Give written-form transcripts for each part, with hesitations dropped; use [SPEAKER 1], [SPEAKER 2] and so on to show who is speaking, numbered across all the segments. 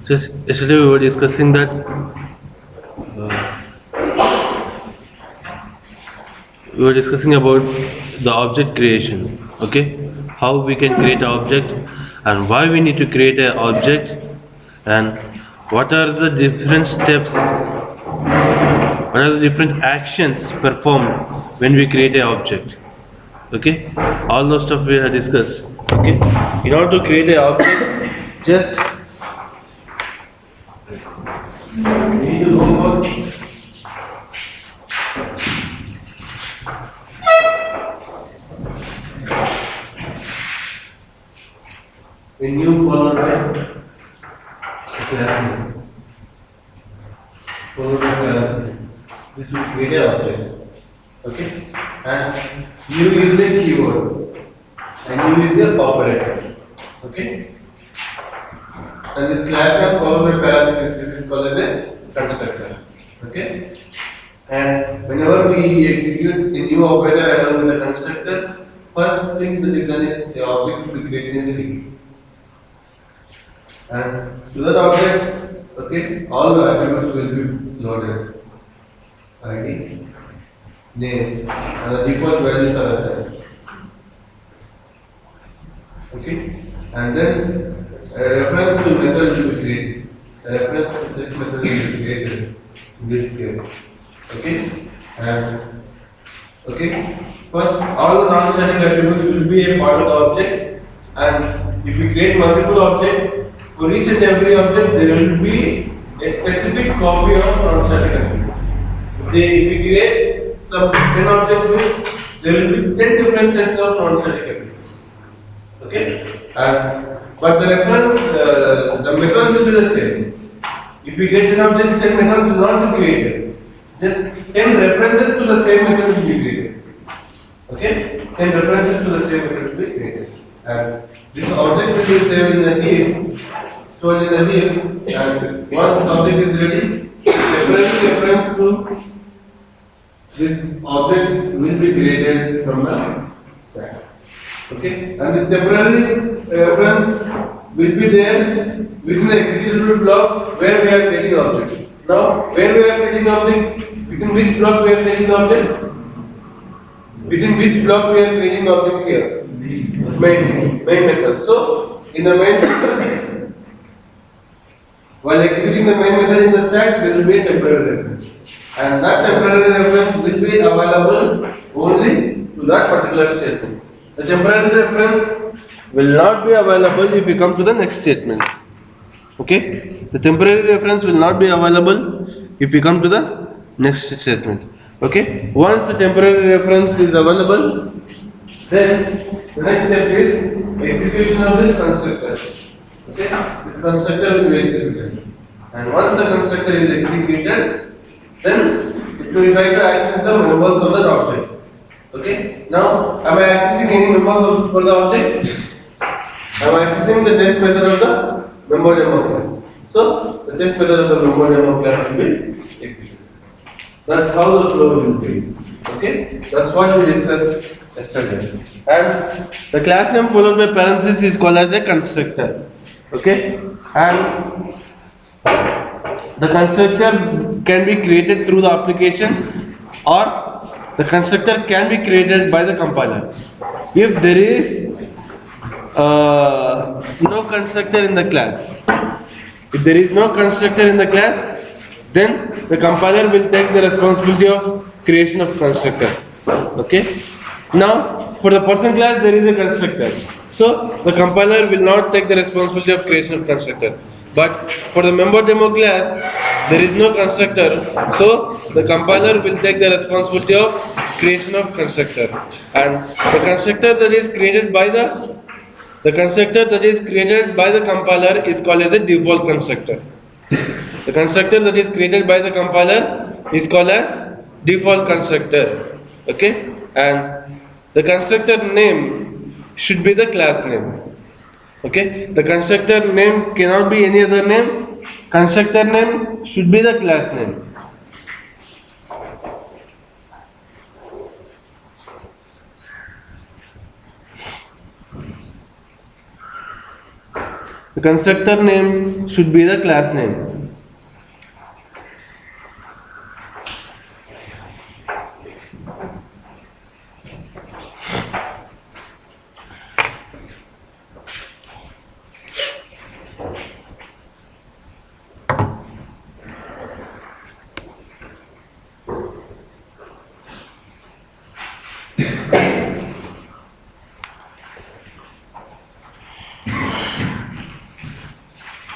[SPEAKER 1] Just yesterday we were discussing that we were discussing about the object creation. Okay, how we can create an object and why we need to create an object and what are the different steps, what are the different actions performed when we create an object. Okay, all those stuff we have discussed. Okay, in order to create an object, just we need to go for a new followed by class name, followed by parentheses. This will create an object. Okay, and new is a keyword and new is a operator. Okay, and this class name followed by parentheses, this is called as a constructor. Okay, and whenever we execute a new operator along with the constructor, first thing that is done is the object will be created in the beginning. And to that object, okay, all the attributes will be loaded. ID, name, and the default values are assigned. Okay, and then a reference to method will be created. A reference to this method will be created in this case. Okay, and okay, first all the non-static attributes will be a part of the object, and if we create multiple objects, for each and every object there will be a specific copy of non-static attribute. If we create some 10 objects means there will be 10 different sets of non-static attributes. Okay? But the reference, the method will be the same. If we get 10 objects, 10 methods will not be created. Just 10 references to the same method will be created. Okay? 10 references to the same method will be created. And this object will be saved in the heap, stored in the heap, and once this object is ready, temporary reference to this object will be created from the stack. Okay, and this temporary reference will be there within the executable block where we are creating the object. Now, where we are creating the object, within which block we are creating the object? Within which block we are creating the object here? Main method. So, in the main method, while executing the main method in the stack, there will be a temporary reference. And that temporary reference will be available only to that particular statement. The temporary reference will not be available if we come to the next statement. Okay? The temporary reference will not be available if we come to the next statement. Okay? Once the temporary reference is available, then the next step is execution of this constructor. Okay? This constructor will be executed. And once the constructor is executed, then it will try to access the members of the object. Okay? Now, am I accessing any members for the object? I am accessing the test method of the member demo class. So, the test method of the member demo class will be executed. That's how the flow will be. Okay? That's what we discussed yesterday. And the class name followed by parenthesis is called as a constructor. Okay? And the constructor can be created through the application or the constructor can be created by the compiler. If there is no constructor in the class, if there is no constructor in the class, then the compiler will take the responsibility of creation of constructor. Okay? Now, for the person class, there is a constructor. So, the compiler will not take the responsibility of creation of constructor. But for the member demo class, there is no constructor. So, the compiler will take the responsibility of creation of constructor. And the constructor that is created by the constructor that is created by the compiler is called as a default constructor. The constructor that is created by the compiler is called as default constructor. Okay? And the constructor name should be the class name. Okay? The constructor name cannot be any other name. Constructor name should be the class name. The constructor name should be the class name.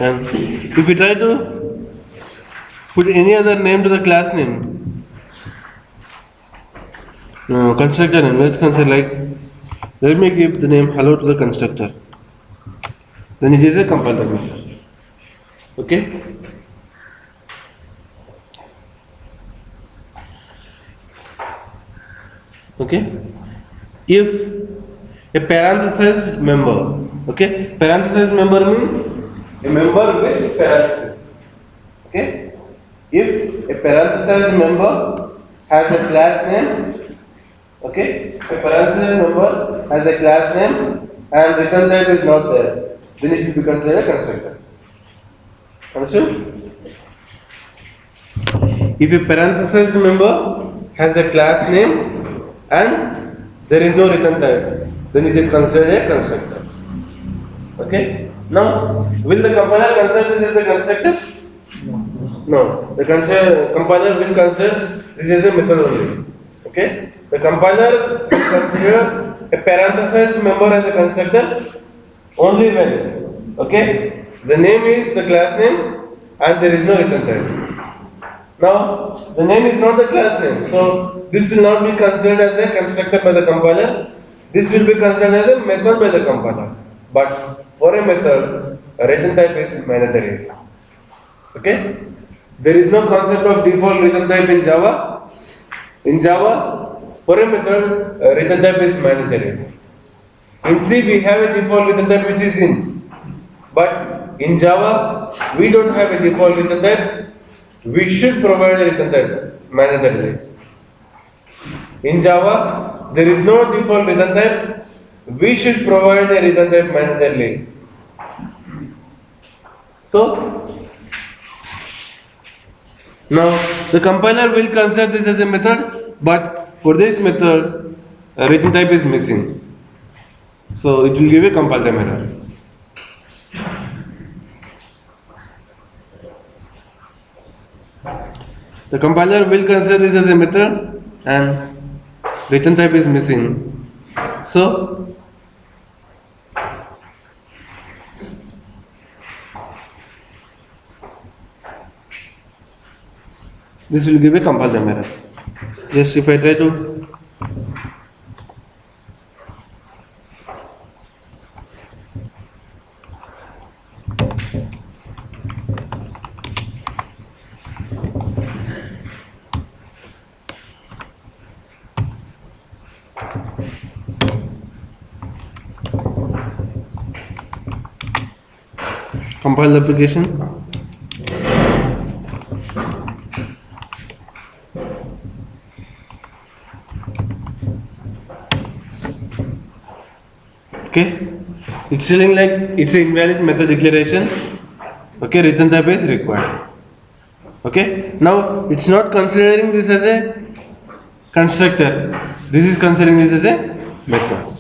[SPEAKER 1] And if we try to put any other name to the class name, constructor name, let's consider like, let me give the name hello to the constructor. Then it is a compiler method. Okay? Okay? If a parenthesis member, okay? Parenthesis member means a member with parenthesis. Okay? If a parenthesis member has a class name, okay? A parenthesis member has a class name and return type is not there, then it will be considered a constructor. Understood? If a parenthesis member has a class name and there is no return type, then it is considered a constructor. Okay? Now, will the compiler consider this as a constructor? No. The compiler will consider this as a method only. Okay? The compiler will consider a parenthesis member as a constructor only when, okay, the name is the class name and there is no return type. Now, the name is not the class name, so this will not be considered as a constructor by the compiler. This will be considered as a method by the compiler. But for a method, a return type is mandatory. Okay? There is no concept of default return type in Java. In Java, for a method, a return type is mandatory. In C, we have a default return type which is in. But in Java, we don't have a default return type. We should provide a return type mandatorily. In Java, there is no default return type. We should provide a return type mandatorily. So, now the compiler will consider this as a method, but for this method, a return type is missing. So it will give a compile time error. The compiler will consider this as a method and return type is missing. So this will give a compile time error. Just if I try to compile the application. Okay, it's showing like it's an invalid method declaration. Okay, return type is required. Okay, now it's not considering this as a constructor. This is considering this as a method.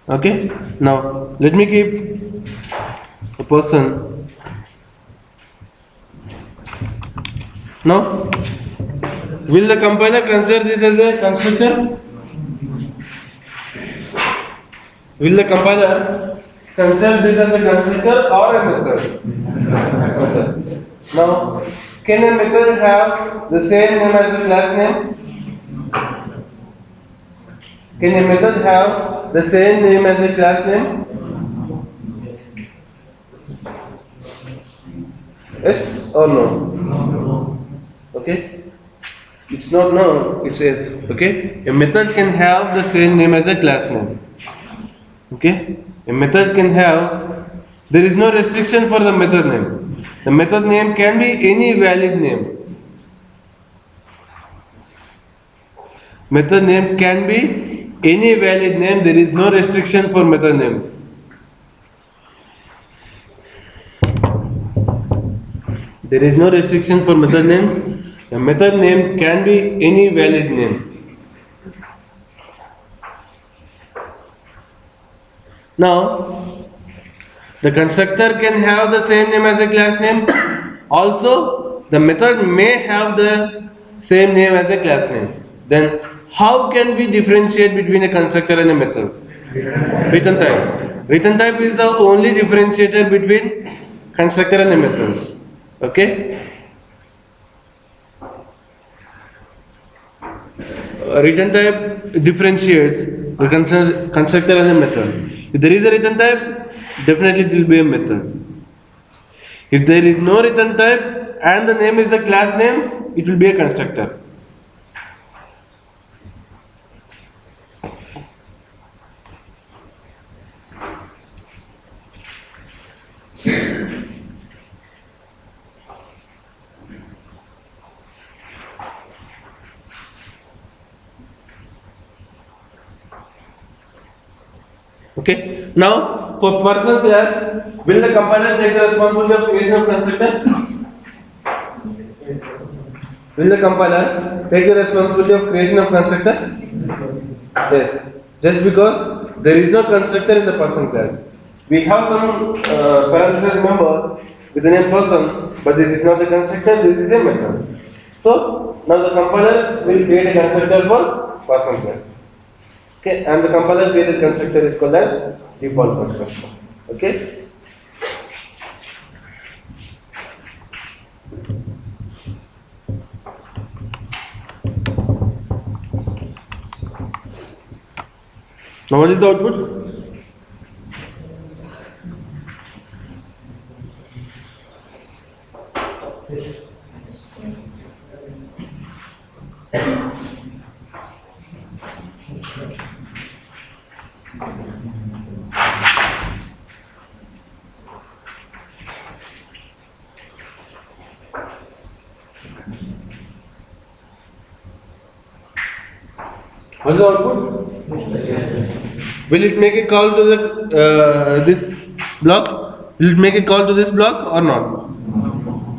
[SPEAKER 1] Okay, now let me keep a person. Now, will the compiler consider this as a constructor? Will the compiler consider this as a constructor or a method? Now, can a method have the same name as a class name? Can a method have the same name as a class name? Yes or no? Okay? It's not no, it's yes. Okay? A method can have the same name as a class name. Okay? A method can have, there is no restriction for the method name. The method name can be any valid name. Method name can be any valid name, there is no restriction for method names. There is no restriction for method names. A method name can be any valid name. Now, the constructor can have the same name as a class name. Also, the method may have the same name as a class name. Then, how can we differentiate between a constructor and a method? Return type. Return type is the only differentiator between constructor and a method. Okay? Return type differentiates the constructor and a method. If there is a return type, definitely it will be a method. If there is no return type and the name is the class name, it will be a constructor. Okay. Now, for person class, will the compiler take the responsibility of creation of constructor? Will the compiler take the responsibility of creation of constructor? Yes. Just because there is no constructor in the person class. We have some parenthesis member with the name person, but this is not a constructor, this is a method. So, now the compiler will create a constructor for person class. Okay, and the compiler created constructor is called as default constructor. Okay. Now what is the output? What is the output? Will it make a call to the this block? Will it make a call to this block or not?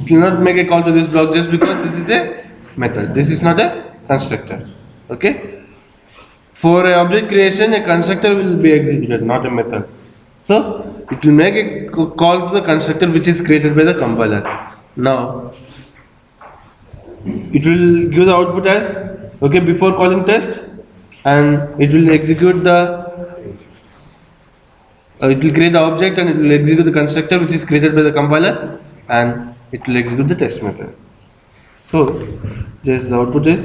[SPEAKER 1] It will not make a call to this block just because this is a method. This is not a constructor. Okay? For an object creation, a constructor will be executed, not a method. So it will make a call to the constructor which is created by the compiler. Now it will give the output as okay before calling test, and it will execute the it will create the object and it will execute the constructor which is created by the compiler, and it will execute the test method. So this the output is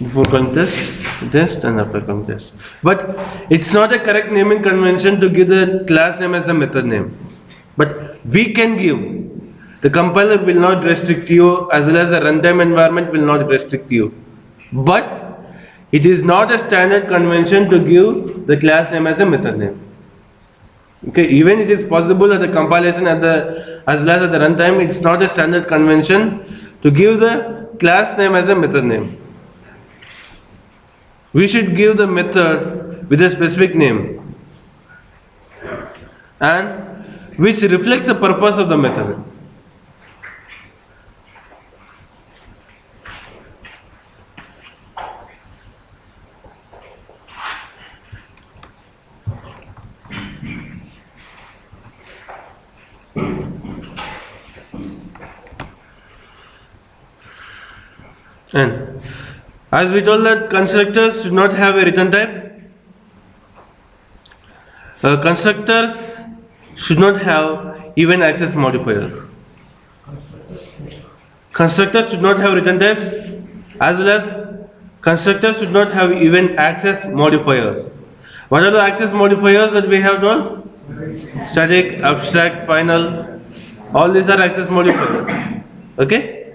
[SPEAKER 1] before calling test and after calling test. But it's not a correct naming convention to give the class name as the method name. But we can give. The compiler will not restrict you, as well as the runtime environment will not restrict you. But it is not a standard convention to give the class name as a method name. Okay, even it is possible at the compilation as well as at the runtime, it's not a standard convention to give the class name as a method name. We should give the method with a specific name and which reflects the purpose of the method. And as we told that constructors should not have a return type, constructors should not have event access modifiers. Constructors should not have return types, as well as constructors should not have event access modifiers. What are the access modifiers that we have told? Static, abstract, final. All these are access modifiers. Okay?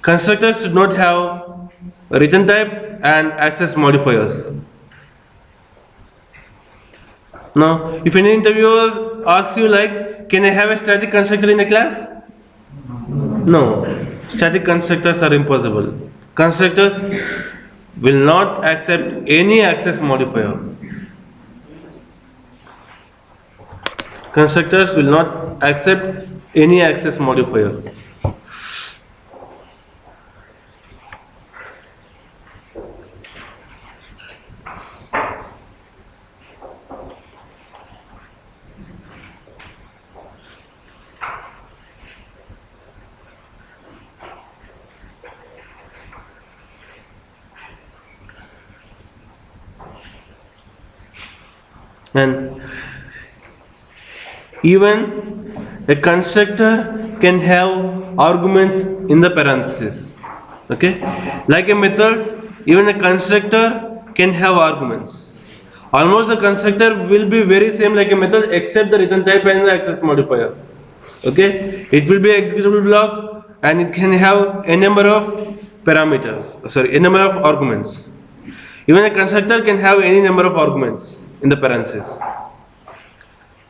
[SPEAKER 1] Constructors should not have a return type and access modifiers. Now, if any interviewer asks you like, can I have a static constructor in a class? No, static constructors are impossible. Constructors will not accept any access modifier. Constructors will not accept any access modifier. And even a constructor can have arguments in the parentheses. Okay, like a method, even a constructor can have arguments. Almost the constructor will be very same like a method except the return type and the access modifier. Okay, it will be executable block and it can have a number of parameters, a number of arguments. Even a constructor can have any number of arguments in the parentheses.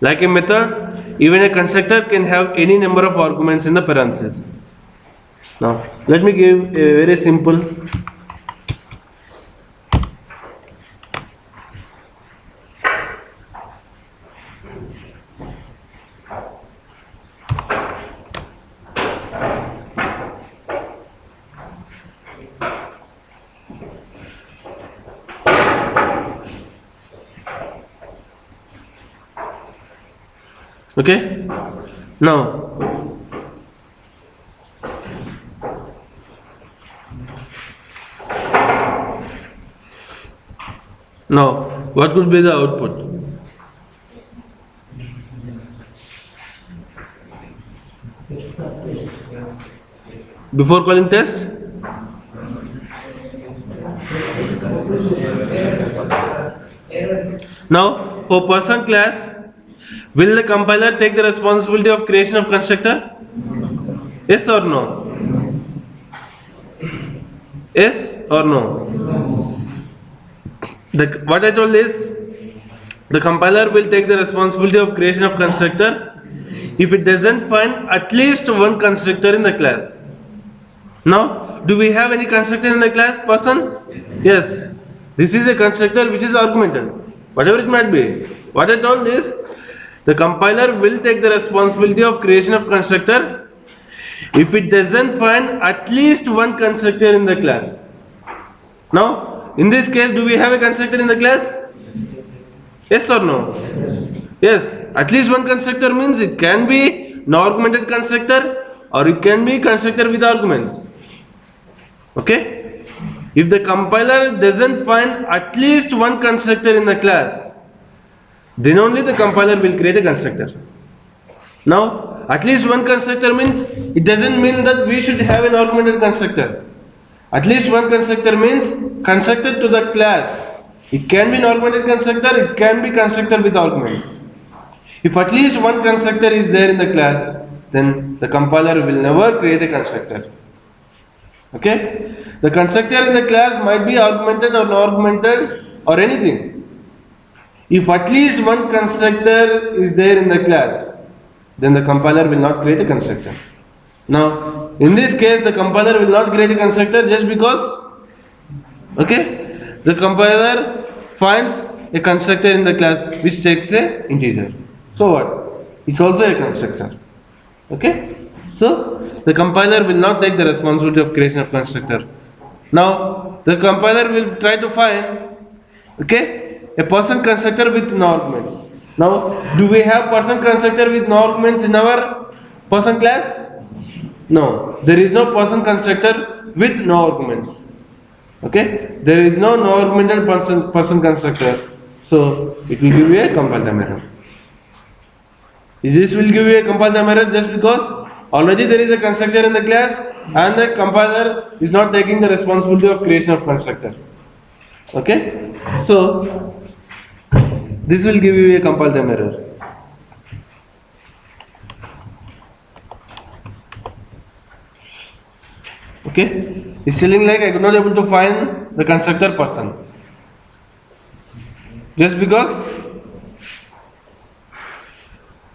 [SPEAKER 1] Like a method, even a constructor can have any number of arguments in the parentheses. Now, let me give a very simple okay. Now what could be the output? Before calling test? Now for person class, will the compiler take the responsibility of creation of constructor? Yes or no? Yes or no? What I told is, the compiler will take the responsibility of creation of constructor if it doesn't find at least one constructor in the class. Now, do we have any constructor in the class person? Yes. This is a constructor which is argumented, whatever it might be. What I told is, the compiler will take the responsibility of creation of constructor if it doesn't find at least one constructor in the class. Now, in this case, do we have a constructor in the class? Yes or no? Yes. At least one constructor means it can be an augmented constructor or it can be constructor with arguments. Okay? If the compiler doesn't find at least one constructor in the class, then only the compiler will create a constructor. Now, at least one constructor means, it doesn't mean that we should have an augmented constructor. At least one constructor means constructor to the class. It can be an augmented constructor, it can be constructor with arguments. If at least one constructor is there in the class, then the compiler will never create a constructor. Okay? The constructor in the class might be augmented or non-augmented or anything. If at least one constructor is there in the class, then the compiler will not create a constructor. Now, in this case, the compiler will not create a constructor just because, okay, the compiler finds a constructor in the class which takes a integer. So what? It's also a constructor. Okay? So, the compiler will not take the responsibility of creation of constructor. Now, the compiler will try to find, okay, a person constructor with no arguments. Now, do we have person constructor with no arguments in our person class? No, there is no person constructor with no arguments. Okay, there is no augmented person constructor, so it will give you a compile time error. This will give you a compile time error just because already there is a constructor in the class and the compiler is not taking the responsibility of creation of constructor. Okay, so this will give you a compile time error. Okay, it's telling like I could not able to find the constructor person just because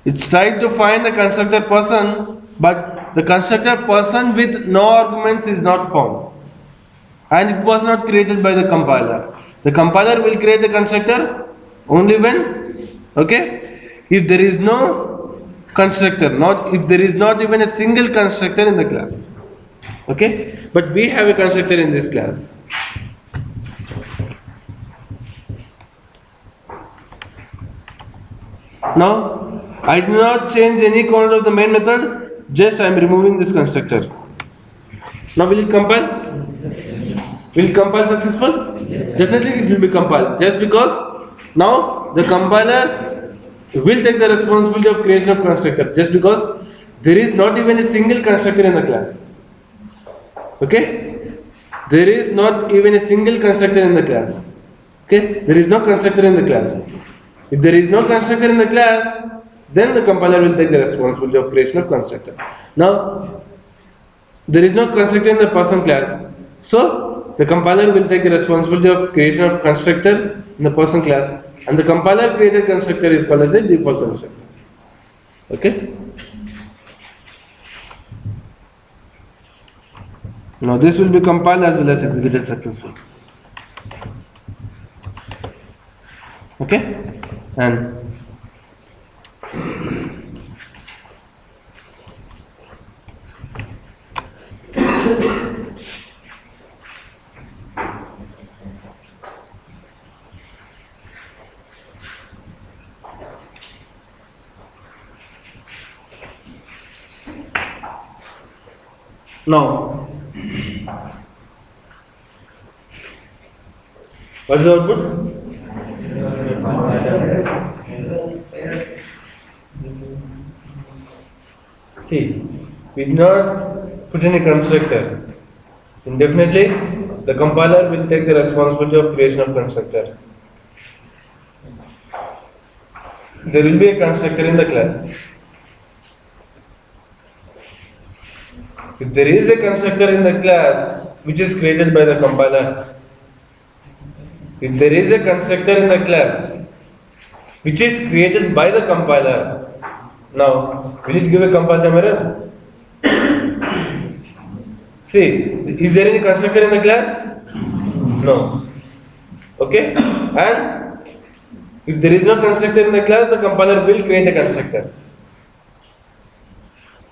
[SPEAKER 1] it's tried to find the constructor person, but the constructor person with no arguments is not found. and it was not created by the compiler. The compiler will create the constructor only when, okay, if there is no constructor, not if there is not even a single constructor in the class. Okay, but we have a constructor in this class. Now, I do not change any code of the main method, just I am removing this constructor. Now, will it compile? Will it compile successful? Yes. Definitely it will be compiled, just because now the compiler will take the responsibility of creation of constructor, just because there is not even a single constructor in the class. Okay? There is not even a single constructor in the class. Okay? There is no constructor in the class. If there is no constructor in the class, then the compiler will take the responsibility of creation of constructor. Now, there is no constructor in the person class, so the compiler will take the responsibility of creation of constructor in the person class, and the compiler created constructor is called as a default constructor. Okay? Now this will be compiled as well as executed successfully. Okay? And now, what is the output? See, we did not put any constructor. Indefinitely, the compiler will take the responsibility of creation of constructor. There will be a constructor in the class. If there is a constructor in the class which is created by the compiler, if there is a constructor in the class which is created by the compiler, now will it give a compile time error? See, is there any constructor in the class? No. Okay? And if there is no constructor in the class, the compiler will create a constructor.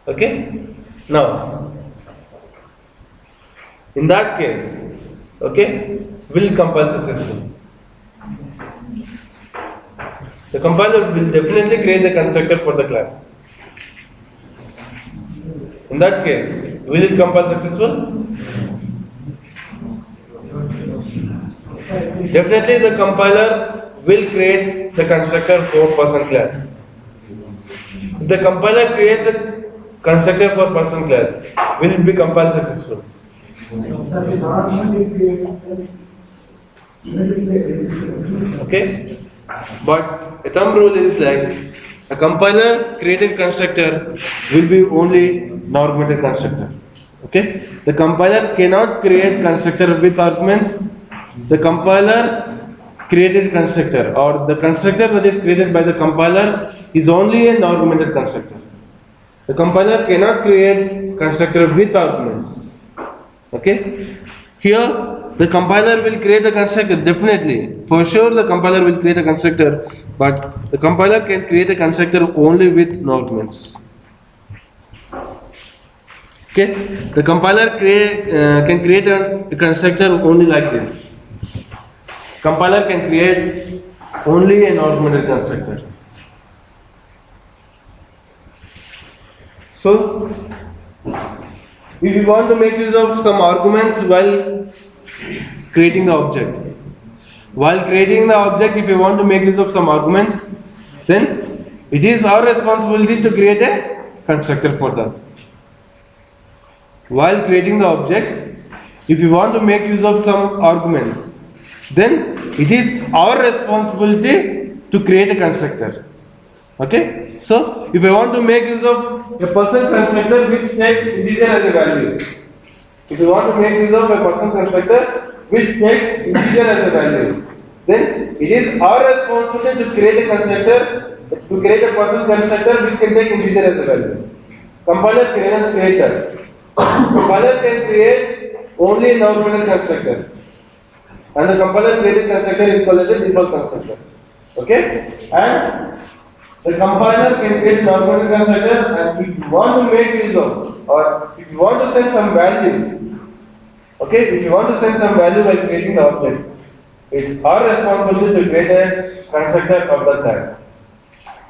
[SPEAKER 1] Okay? Now, in that case, okay, will compile successfully. The compiler will definitely create the constructor for the class. In that case, will it compile successful? Definitely the compiler will create the constructor for person class. If the compiler creates a constructor for person class, will it be compiled successful? Okay? But a thumb rule is like a compiler created constructor will be only normative constructor. Okay? The compiler cannot create constructor with arguments. The compiler created constructor, or the constructor that is created by the compiler is only an argumented constructor. The compiler cannot create constructor with arguments. Okay? Here the compiler will create a constructor, definitely. For sure the compiler will create a constructor, but the compiler can create a constructor only with no arguments. Okay? The compiler can create a constructor only like this. Compiler can create only an argumented constructor. So, if you want to make use of some arguments while creating the object, if you want to make use of some arguments, then it is our responsibility to create a constructor for that. While creating the object, if you want to make use of some arguments, then it is our responsibility to create a constructor. Okay? So, if I want to make use of a person constructor which takes integer as a value, if you want to make use of a person constructor which takes integer as a value, then it is our responsibility to create a constructor, to create a person constructor which can take integer as a value. Compiler cannot create that. Compiler can create
[SPEAKER 2] only an orbital constructor. And the compiler created constructor is called as a default constructor. Okay? And the compiler can create an orbital constructor, and if you want to make use of, or if you want to send some value, okay, if you want to send some value while creating the object, it's our responsibility to create a constructor of that type.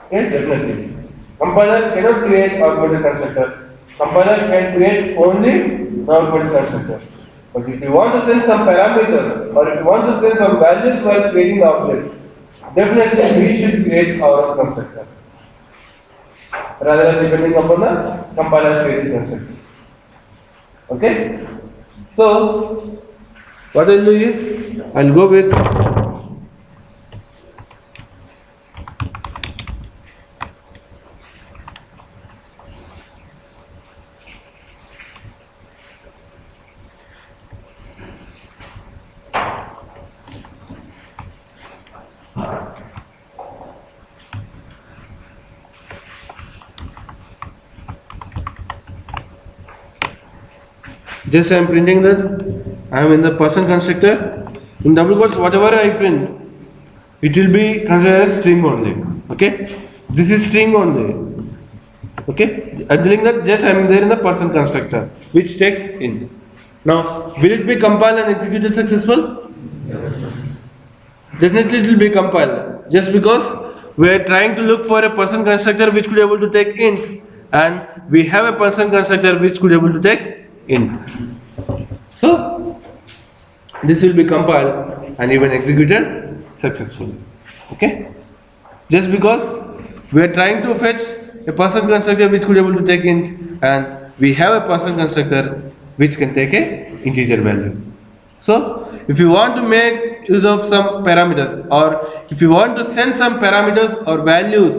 [SPEAKER 2] Okay, definitely. Compiler cannot create orbital constructors. Compiler can create only orbital constructors. But if you want to send some parameters, or if you want to send some values while creating the object, definitely we should create our own constructor, rather than depending upon the compiler created constructor. Okay? So, what I'll do is, I'll go with just I am printing that I am in the person constructor. In double quotes, whatever I print, it will be considered as string only. Okay, this is string only. Okay, I'm doing that. Just I am there in the person constructor, which takes int. Now, will it be compiled and executed successful? Definitely, it will be compiled. Just because we are trying to look for a person constructor which could be able to take int, and we have a person constructor which could be able to take int. So this will be compiled and even executed successfully. Okay, just because we are trying to fetch a person constructor which could be able to take int, and we have a person constructor which can take a integer value. So if you want to make use of some parameters, or if you want to send some parameters or values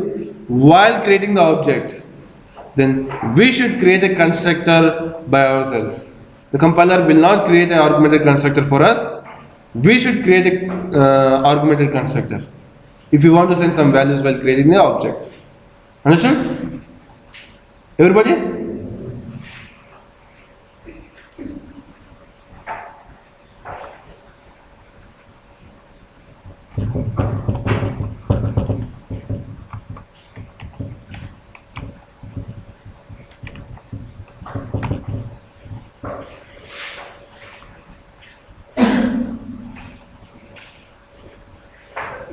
[SPEAKER 2] while creating the object, then we should create a constructor by ourselves. The compiler will not create an augmented constructor for us. We should create a augmented constructor if you want to send some values while creating the object. Understood? Everybody?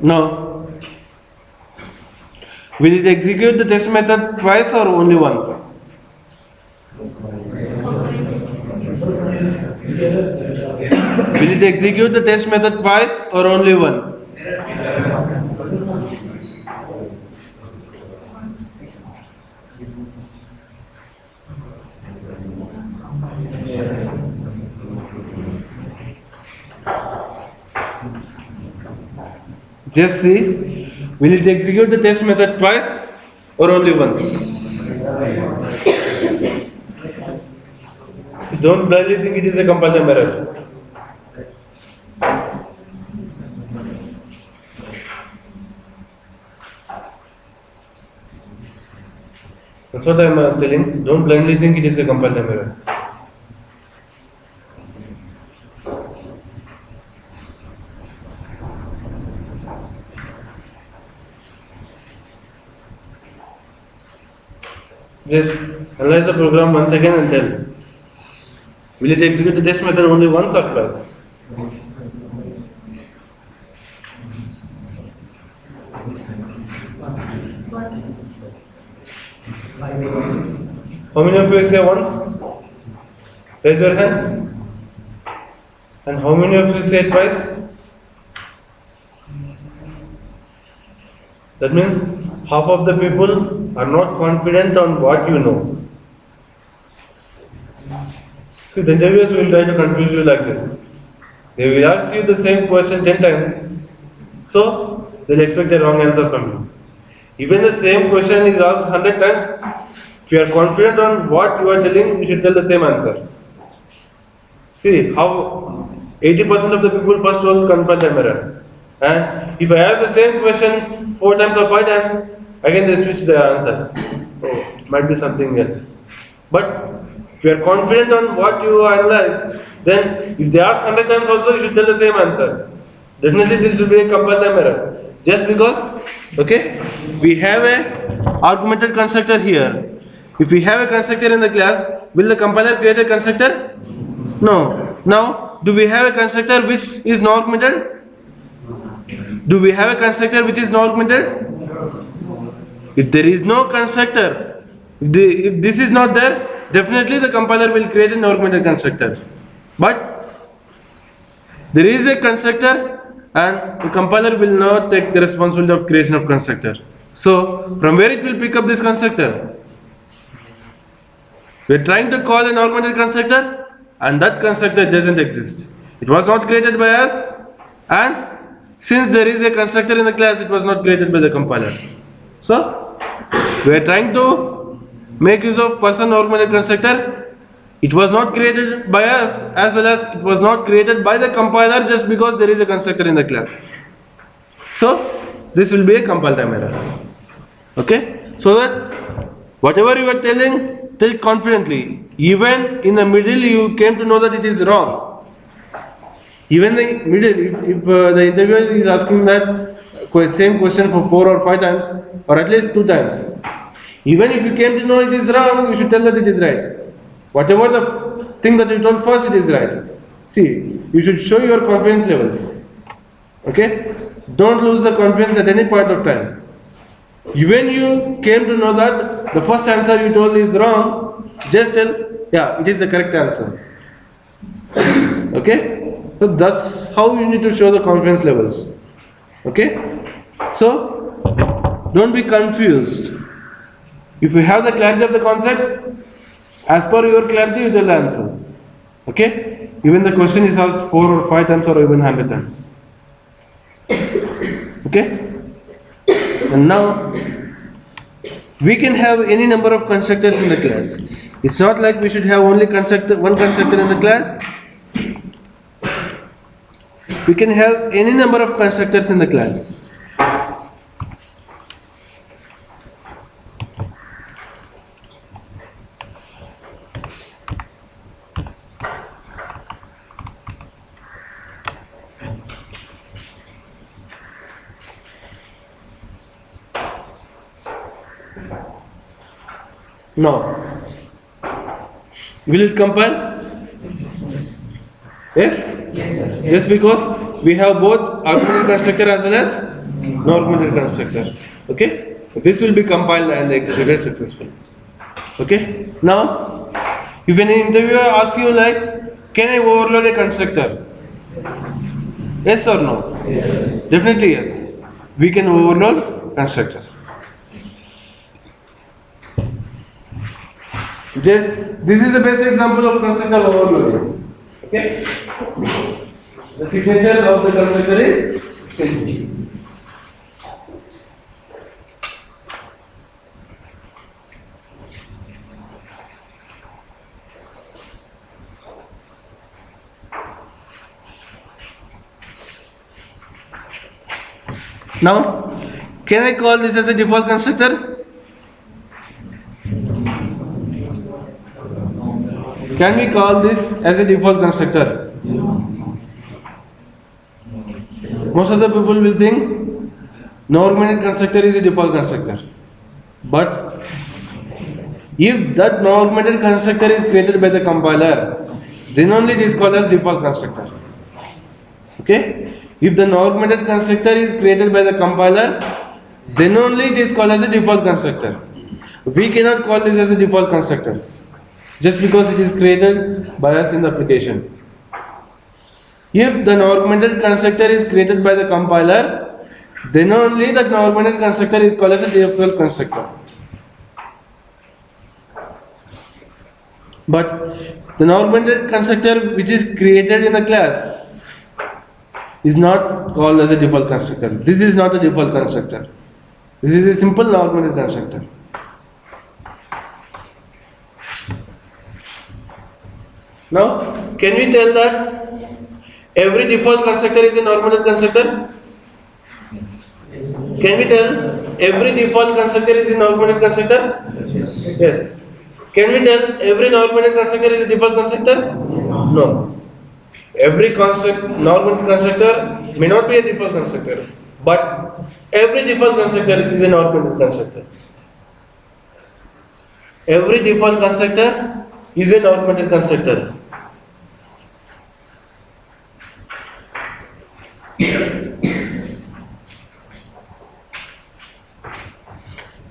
[SPEAKER 2] No. Will it execute the test method twice or only once? Will it execute the test method twice or only once? Just see, will it execute the test method twice or only once? So don't blindly think it is a compulsion error. That's what I am telling. Don't blindly think it is a compulsion error. Just analyze the program once again and tell. Will it execute the test method only once or twice? How many of you say once? Raise your hands. And how many of you say twice? That means half of the people are not confident on what you know. See, the interviewers will try to confuse you like this. They will ask you the same question 10 times, so they'll expect a wrong answer from you. Even the same question is asked 100 times. If you are confident on what you are telling, you should tell the same answer. See how 80% of the people first will confirm the error. And if I ask the same question 4 times or 5 times, again they switch the answer. Oh, it might be something else. But If you are confident on what you analyze, then if they ask 100 times also, you should tell the same answer. Definitely this will be a compile time error. Just because, okay, we have a augmented constructor here. If we have a constructor in the class, will the compiler create a constructor? No. Now, do we have a constructor which is not augmented? Do we have a constructor which is not augmented? If there is no constructor, if this is not there, definitely the compiler will create an augmented constructor. But there is a constructor and the compiler will not take the responsibility of creation of constructor. So from where it will pick up this constructor? We are trying to call an augmented constructor and that constructor doesn't exist. It was not created by us, and since there is a constructor in the class, it was not created by the compiler. So we are trying to make use of person augmented constructor. It was not created by us, as well as it was not created by the compiler just because there is a constructor in the class. So this will be a compile time error. Okay, so that whatever you are telling, tell confidently. Even in the middle you came to know that it is wrong. Even in the middle, if the interviewer is asking that same question for 4 or 5 times, or at least 2 times, even if you came to know it is wrong, you should tell that it is right. Whatever the thing that you told first, it is right. See, you should show your confidence levels. Okay? Don't lose the confidence at any point of time. When you came to know that the first answer you told is wrong, just tell, yeah, it is the correct answer. Okay? So that's how you need to show the confidence levels. Okay? So, don't be confused. If you have the clarity of the concept, as per your clarity, you tell the answer. Okay? Even the question is asked 4 or 5 times or even 100 times. Okay? And now, we can have any number of constructors in the class. It's not like we should have only one constructor in the class. We can have any number of constructors in the class. No. Will it compile? Yes? Just because we have both augmented constructor as well as non-augmented constructor. Okay? This will be compiled and executed successfully. Okay? Now, if an interviewer asks you like, can I overload a constructor? Yes or no? Yes. Definitely yes. We can overload constructors. This is the best example of constructor overloading. Okay? The signature of the constructor is simply. Now, can I call this as a default constructor? Can we call this as a default constructor? Most of the people will think non-augmented constructor is a default constructor. But if that non-augmented constructor is created by the compiler, then only it is called as default constructor. Okay? If the non-augmented constructor is created by the compiler, then only it is called as a default constructor. We cannot call this as a default constructor just because it is created by us in the application. If the non-augmented constructor is created by the compiler, then only that non-augmented constructor is called as a default constructor. But the non-augmented constructor which is created in the class is not called as a default constructor. This is not a default constructor. This is a simple non-augmented constructor. Now, can we tell that every default constructor is a non-augmented constructor? Can we tell every default constructor is a non-augmented constructor? Yes. Can we tell every non-pointed constructor is a default constructor? No. Every non-pointed constructor may not be a default constructor, but every default constructor is a non-pointed constructor. Every default constructor is a non-pointed constructor.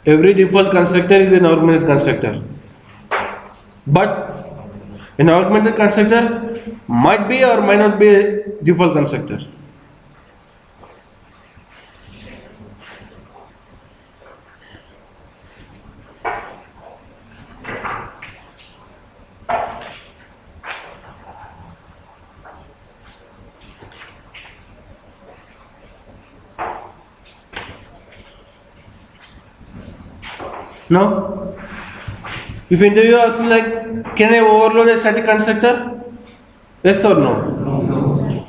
[SPEAKER 2] Every default constructor is an augmented constructor. But an augmented constructor might be or might not be a default constructor. No? If interviewer asks me like, can I overload a static constructor? Yes or no?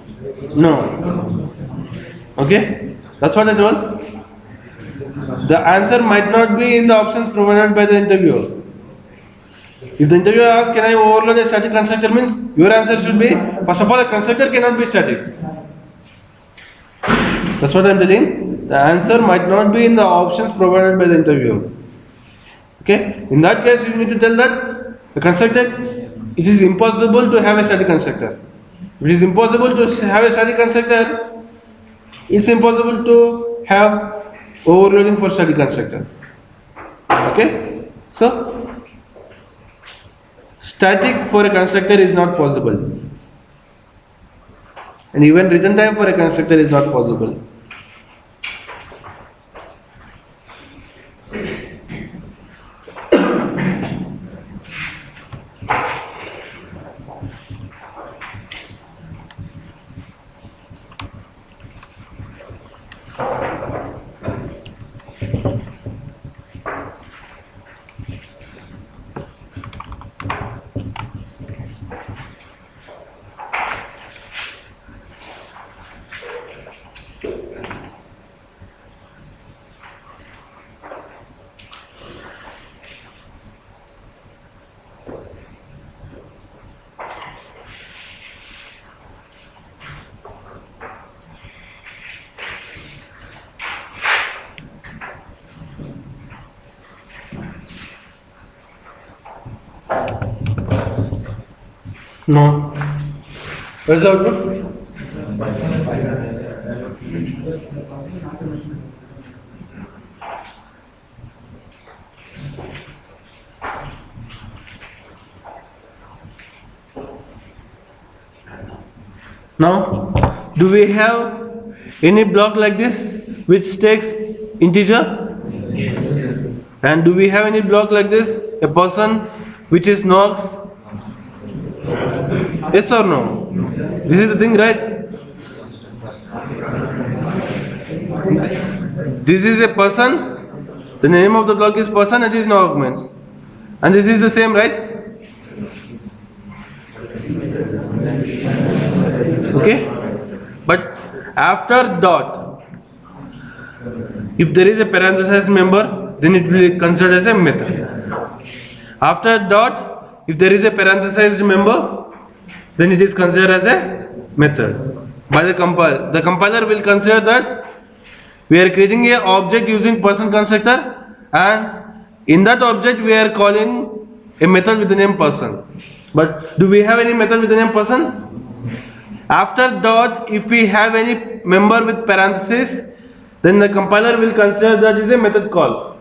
[SPEAKER 2] No. Okay? That's what I told. The answer might not be in the options provided by the interviewer. If the interviewer asks, can I overload a static constructor, means your answer should be, first of all, a constructor cannot be static. That's what I am telling. The answer might not be in the options provided by the interviewer. Okay? In that case, you need to tell that the constructor, it is impossible to have a static constructor. If it is impossible to have a static constructor, it's impossible to have overloading for static constructor. Okay? So, static for a constructor is not possible. And even written time for a constructor is not possible. No. Where's the output? Now, do we have any block like this which takes integer? And do we have any block like this, a person which is knocks? Yes or no? This is the thing, right? This is a person. The name of the block is person, it is no arguments. And this is the same, right? Okay? But after dot, if there is a parenthesis member, then it will be considered as a method. After dot, if there is a parenthesized member, then it is considered as a method by the compiler. The compiler will consider that we are creating an object using person constructor, and in that object we are calling a method with the name person. But do we have any method with the name person? After dot, if we have any member with parenthesis, then the compiler will consider that is a method call.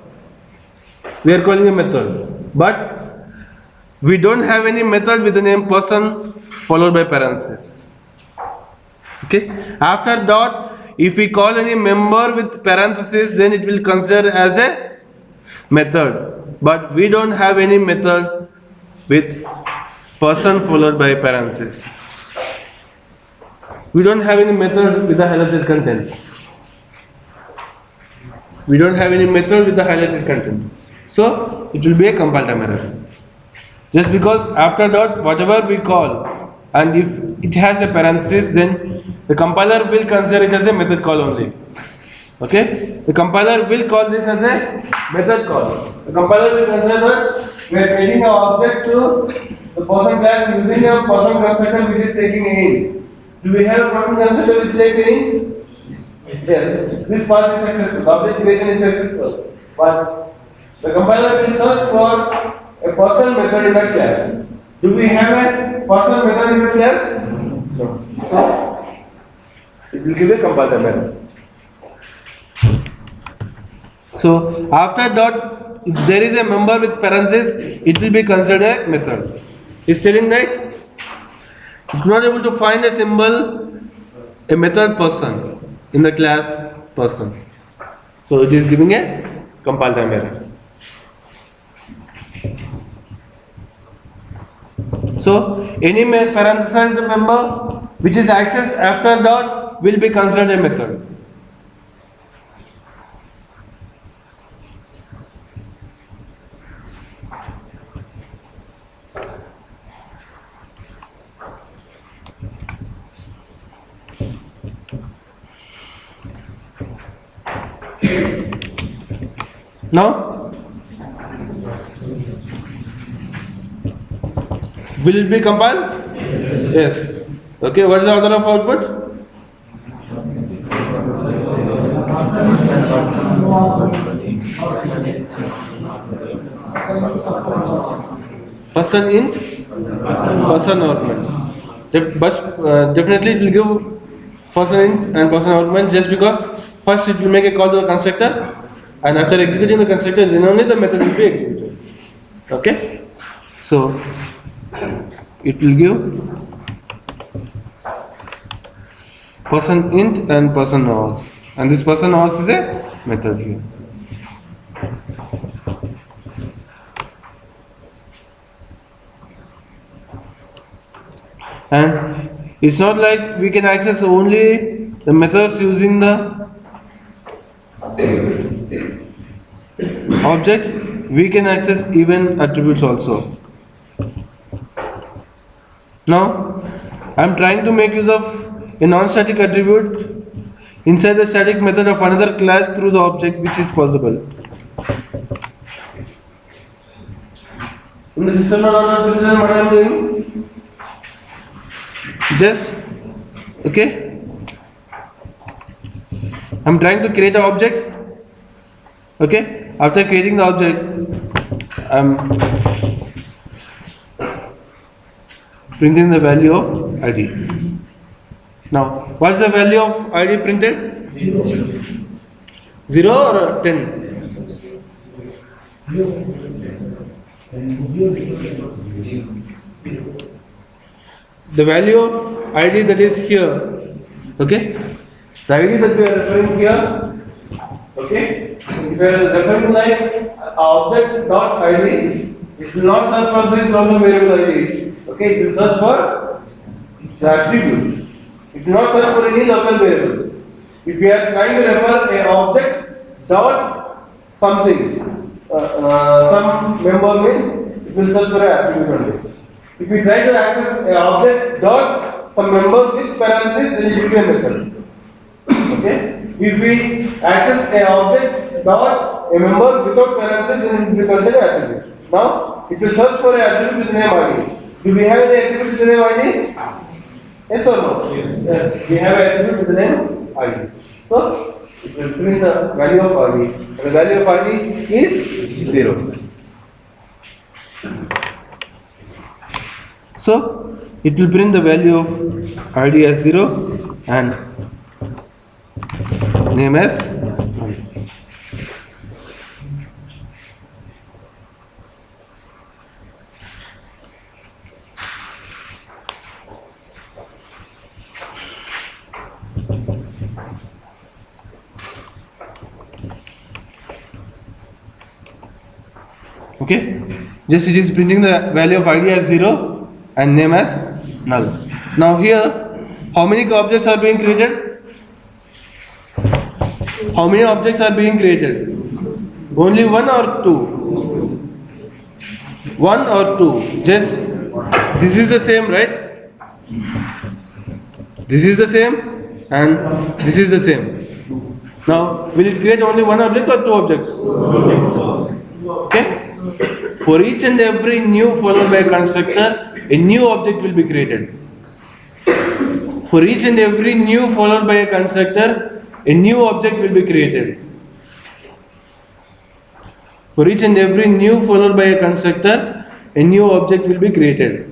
[SPEAKER 2] We are calling a method. But we don't have any method with the name person followed by parenthesis. Okay? After dot, if we call any member with parenthesis, then it will consider as a method. But we don't have any method with person followed by parenthesis. We don't have any method with the highlighted content. We don't have any method with the highlighted content. So it will be a compile time error. Just because after dot, whatever we call, and if it has a parenthesis, then the compiler will consider it as a method call only. Okay, the compiler will call this as a method call. The compiler will consider that we are creating an object to the person class using a person constructor which is taking a int. Do we have a person constructor which takes a int? Yes. This part is successful. The object creation is successful. But the compiler will search for a person method in that class. Do we have a person method in the class? No. So it will give a compiler error. So after dot, if there is a member with parenthesis, it will be considered a method. It's telling that it's not able to find a symbol, a method person in the class person. So it is giving a compile time error. So any parenthesized member which is accessed after dot will be considered a method. Now, will it be compiled? Yes. Okay, what is the order of output? Person int, person argument. Definitely it will give person int and person argument just because first it will make a call to the constructor. And after executing the constructor, then only the method will be executed. Okay? So, it will give person int and person args. And this person args is a method here. And it's not like we can access only the methods using the object, we can access even attributes also. Now, I am trying to make use of a non-static attribute inside the static method of another class through the object, which is possible. In the system what I am doing, just okay, I am trying to create an object. Okay, after creating the object, I am printing the value of ID. Now, what is the value of ID printed? 0 or 10? The value of ID that is here, okay? The ID that we are referring here, okay? If we are referring to like object dot ID, it will not search for this local variable ID, okay? It will search for the attribute. It will not search for any local variables. If we are trying to refer a object dot something, some member means it will search for an attribute only. If we try to access a object dot some member with parenthesis, then it will be a method. Okay? If we access a object dot a member without parenthesis, then it will be considered attribute. Now it will search for an attribute with the name ID. Do we have any attribute with the name ID? Yes or no? Yes. We have an attribute with the name ID. So it will print the value of ID. And the value of ID is 0. So it will print the value of ID as 0 and name as 1. Okay, just it is printing the value of ID as 0 and name as null. Now here, how many objects are being created? How many objects are being created? Only one or two? One or two? Just this is the same, right? This is the same and this is the same. Now, will it create only one object or two objects? Okay? For each and every new followed by a constructor, a new object will be created. For each and every new followed by a constructor, a new object will be created. For each and every new followed by a constructor, a new object will be created.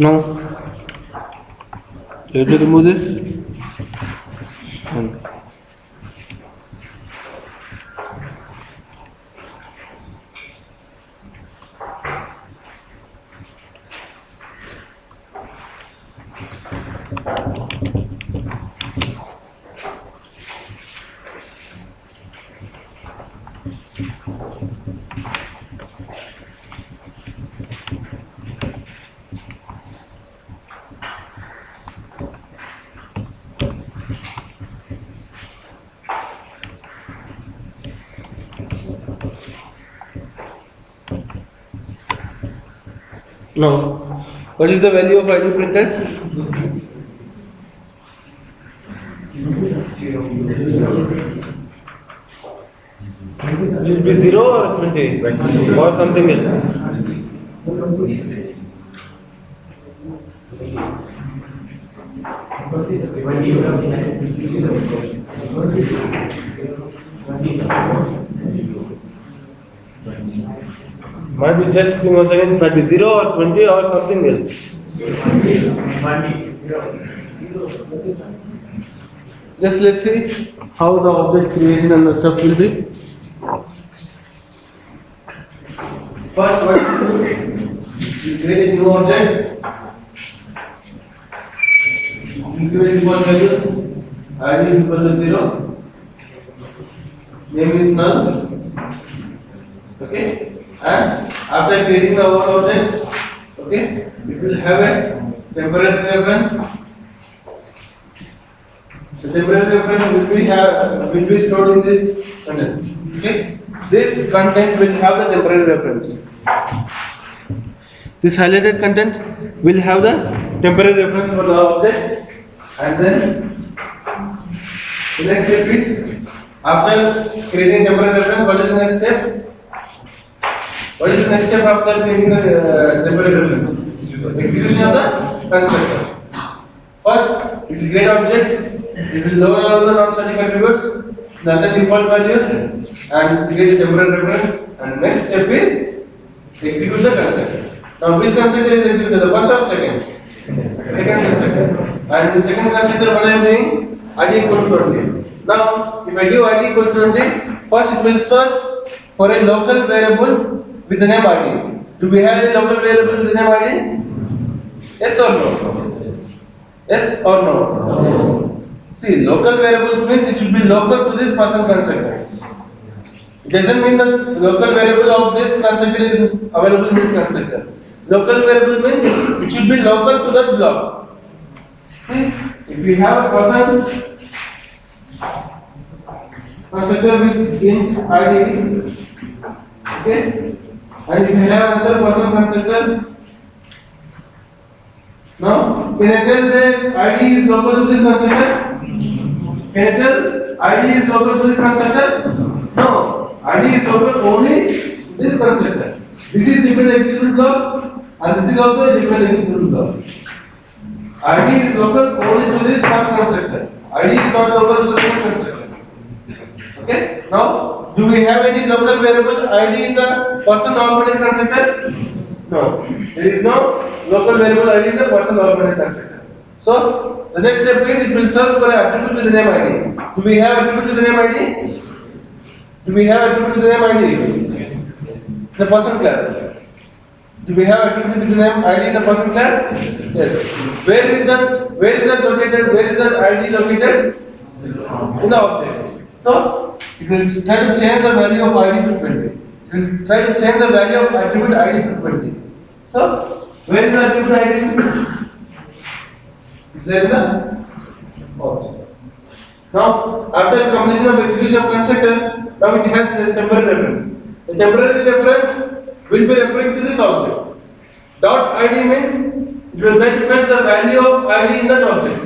[SPEAKER 2] Now, you have to remove this. Now, what is the value of ID printed? Will it be 0 or 20 or something else? Might be just once again, might be 0 or 20 or something else. Just let's see how the object creation and the stuff will be. First, what you do, you create a new object. You give it equal values. ID is equal to 0. Name is null. Okay. And after creating the one object, okay, it will have a temporary reference. The temporary reference will be stored in this content. Okay, this content will have the temporary reference. This highlighted content will have the temporary reference for the object, and then the next step is after creating temporary reference. What is the next step? What is the next step after creating the temporary reference? Execution of the constructor. First, it will create object, it will load all the non-static attributes, doesn't default values, and create a temporary reference. And next step is execute the constructor. Now, which constructor is executed? The first or second? Second constructor. And in the second constructor, what I am doing? ID equal to 20. Now, if I give ID equal to 20, first it will search for a local variable with the name ID. Do we have a local variable with the name ID? Yes or no? Yes or no? No. See, local variables means it should be local to this person constructor. It doesn't mean that local variable of this constructor is available in this constructor. Local variable means it should be local to that block. See, if we have a person constructor with int ID, okay, and if you have another person constructor, now can I tell this ID is local to this constructor? Can I tell ID is local to this constructor? No, ID is local only to this constructor. This is different executable block, and this is also a different executable block. ID is local only to this first constructor. ID is not local to the second constructor. Okay? Now, do we have any local variables ID in the person augmented constructor? No. There is no local variable ID in the person augmented constructor. So, the next step is it will search for an attribute with the name ID. Do we have attribute with the name ID? Do we have attribute with the name ID? The person class. Do we have attribute with the name ID in the person class? Yes. Where is that located? Where is that ID located? In the object. So you will try to change the value of ID to 20. You will try to change the value of attribute ID to 20. So where is the attribute ID? Is there in the object. Now, after the completion of execution of constructor, now it has a temporary reference. The temporary reference will be referring to this object. Dot ID means it will try to fetch the value of ID in that object.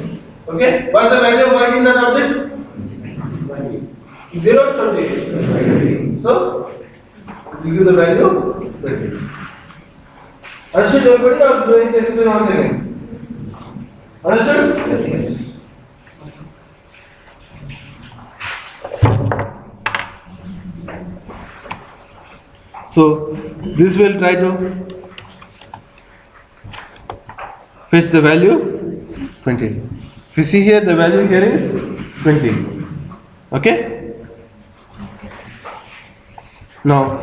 [SPEAKER 2] Okay? What's the value of ID in that object? 0, 20. So, it will give the value 20. Understood everybody, or do I need to explain once again? Understood? Yes. So this will try to fetch the value 20. If you see here, the value here is 20. Okay? Now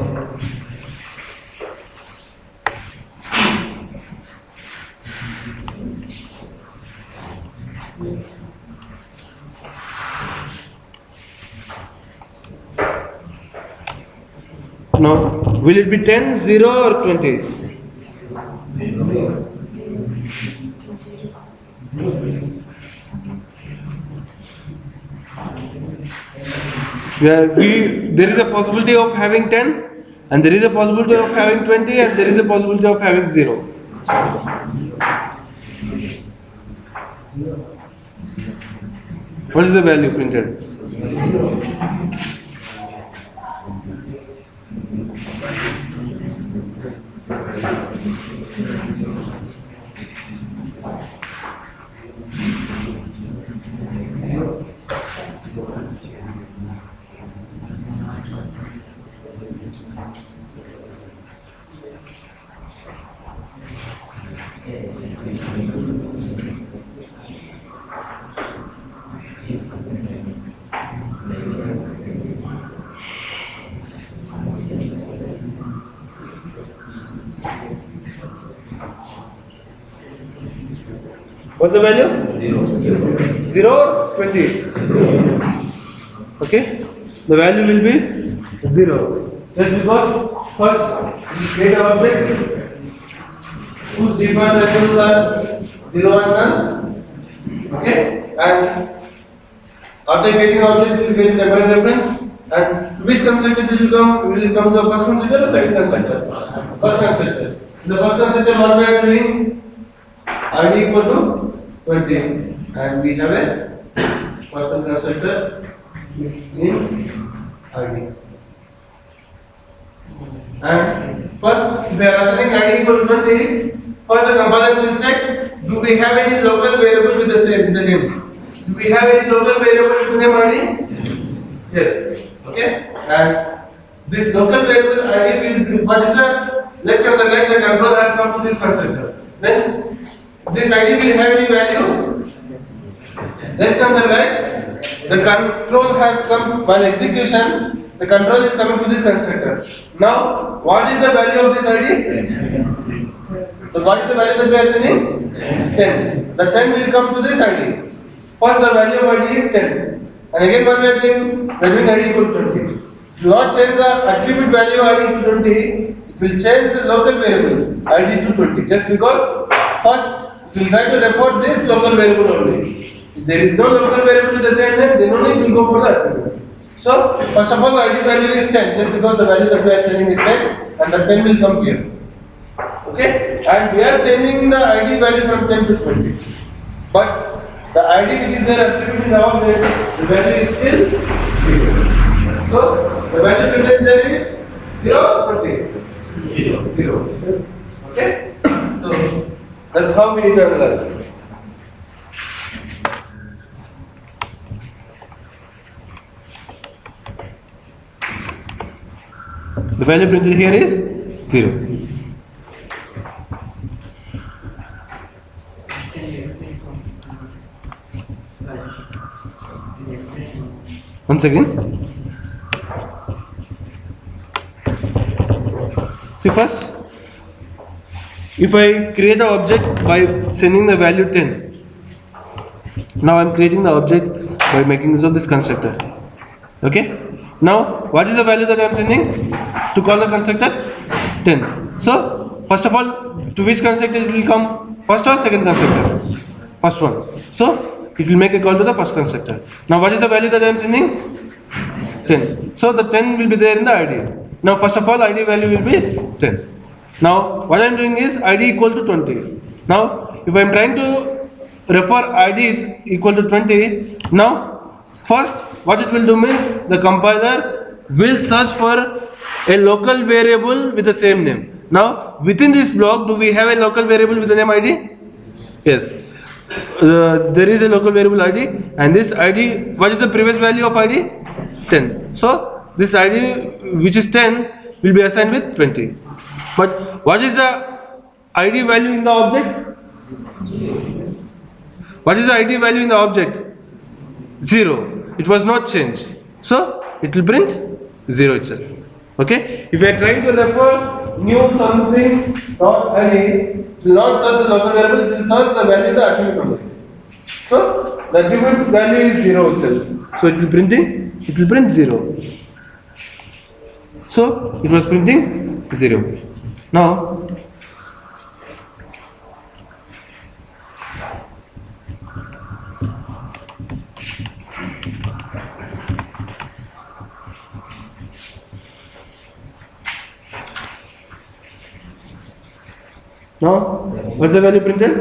[SPEAKER 2] will it be 10, 0 or 20? There is a possibility of having 10, and there is a possibility of having 20, and there is a possibility of having 0. What is the value printed? What's the value? 0 or 20? Okay? The value will be 0. Just because first we create an object whose default values are 0 and none. Okay? And after creating an object, we will get a temporary reference. And to which constructor it will come? Will it come to the first constructor or second constructor? First constructor. In the first constructor, what we are doing? ID equal to 20, and we have a person constructor in ID. And first, if we are assigning ID equal to 20, first the compiler will check, do we have any local variable with the same name? Do we have any local variable with the name ID? Yes. Okay. And this local variable ID will, what is that? Let's consider the control has come to this constructor. Then this ID will have any value? Let's consider that the control has come while execution, the control is coming to this constructor. Now, what is the value of this ID? So, what is the value that we are sending? 10. The 10 will come to this ID. First, the value of ID is 10. And again, what we are doing? We are doing ID equal to 20. Do not change the attribute value ID to 20, it will change the local variable ID to 20. Just because first, we will try to refer this local variable only. If there is no local variable with the same name, then only it will go for the attribute. So, first of all, the ID value is 10, just because the value that we are sending is 10, and the 10 will come here. Okay? And we are changing the ID value from 10 to 20. But the ID which is there attribute in the object, the value is still 0. So, the value printed there is 0 or 20? 0. Okay? So, that's how we need to analyze. The value printed here is 0. Once again. See first, if I create the object by sending the value 10, now I'm creating the object by making use of this constructor. Okay. Now what is the value that I'm sending to call the constructor? 10. So first of all, to which constructor it will come? First or second constructor? First one. So it will make a call to the first constructor. Now what is the value that I am sending? 10. So the 10 will be there in the ID. Now first of all, ID value will be 10. Now what I am doing is ID equal to 20. Now if I am trying to refer ID is equal to 20, now first what it will do means the compiler will search for a local variable with the same name. Now within this block, do we have a local variable with the name ID? Yes. There is a local variable ID, and this ID, what is the previous value of ID? 10. So this ID which is 10 will be assigned with 20. But what is the ID value in the object? What is the ID value in the object? 0. It was not changed. So it will print 0 itself. Okay. If we are trying to refer new something dot ID, it will not search the local variable, it will search the value of the attribute number. So the attribute value is 0 itself. So it will print 0. So it was printing 0. Now what's the value printed?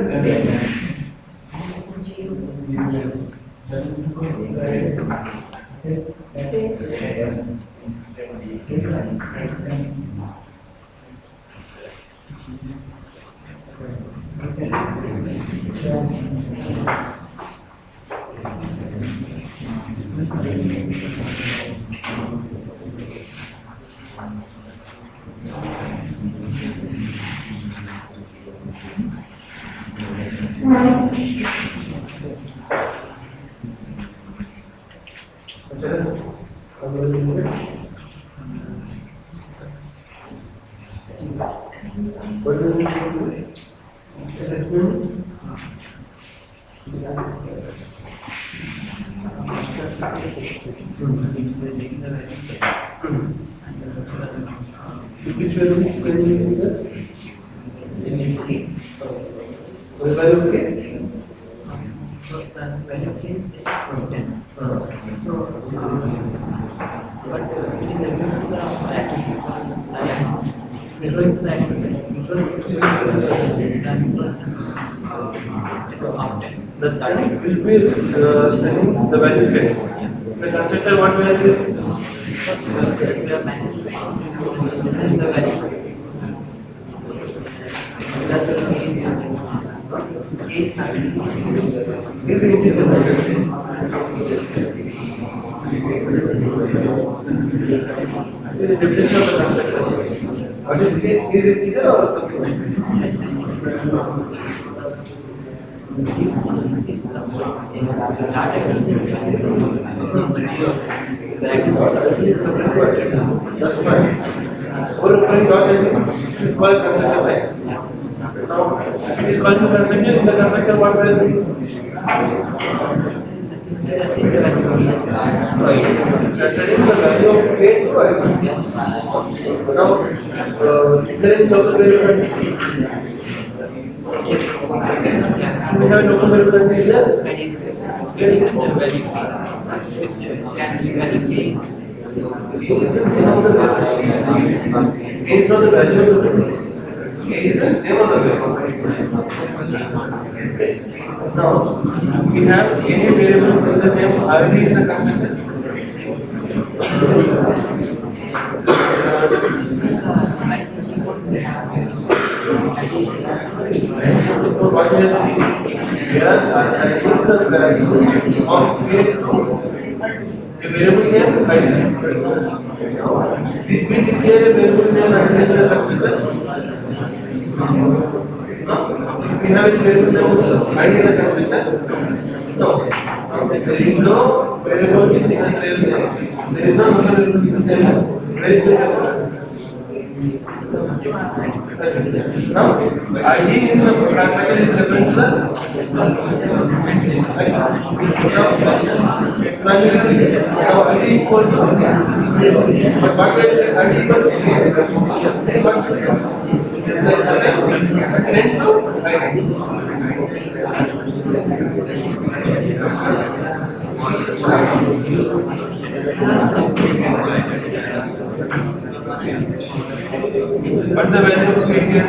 [SPEAKER 2] The time will be sending the value 10. The constructor what will say? What is it? Is or something? That's fine. Is called constructor, right? Now, it is called construction. In the constructor, what will it be? Setting the value of A to I. Now, there is local variable. We have local variable here. A is not the value of the variable. A is the name of the variable. Now, we have any variable with the name ID is the constructor. What is here assigning the value of a variable name ID. This will declare a variable name ID in the constructor. We have a variable name ID in the constructor. No. There is no variable in the same name. There is no variable in the same name. Where is the variable? Now, ID in the constructor is referring to the now ID equal to but what is ID equal to what's the value of C here?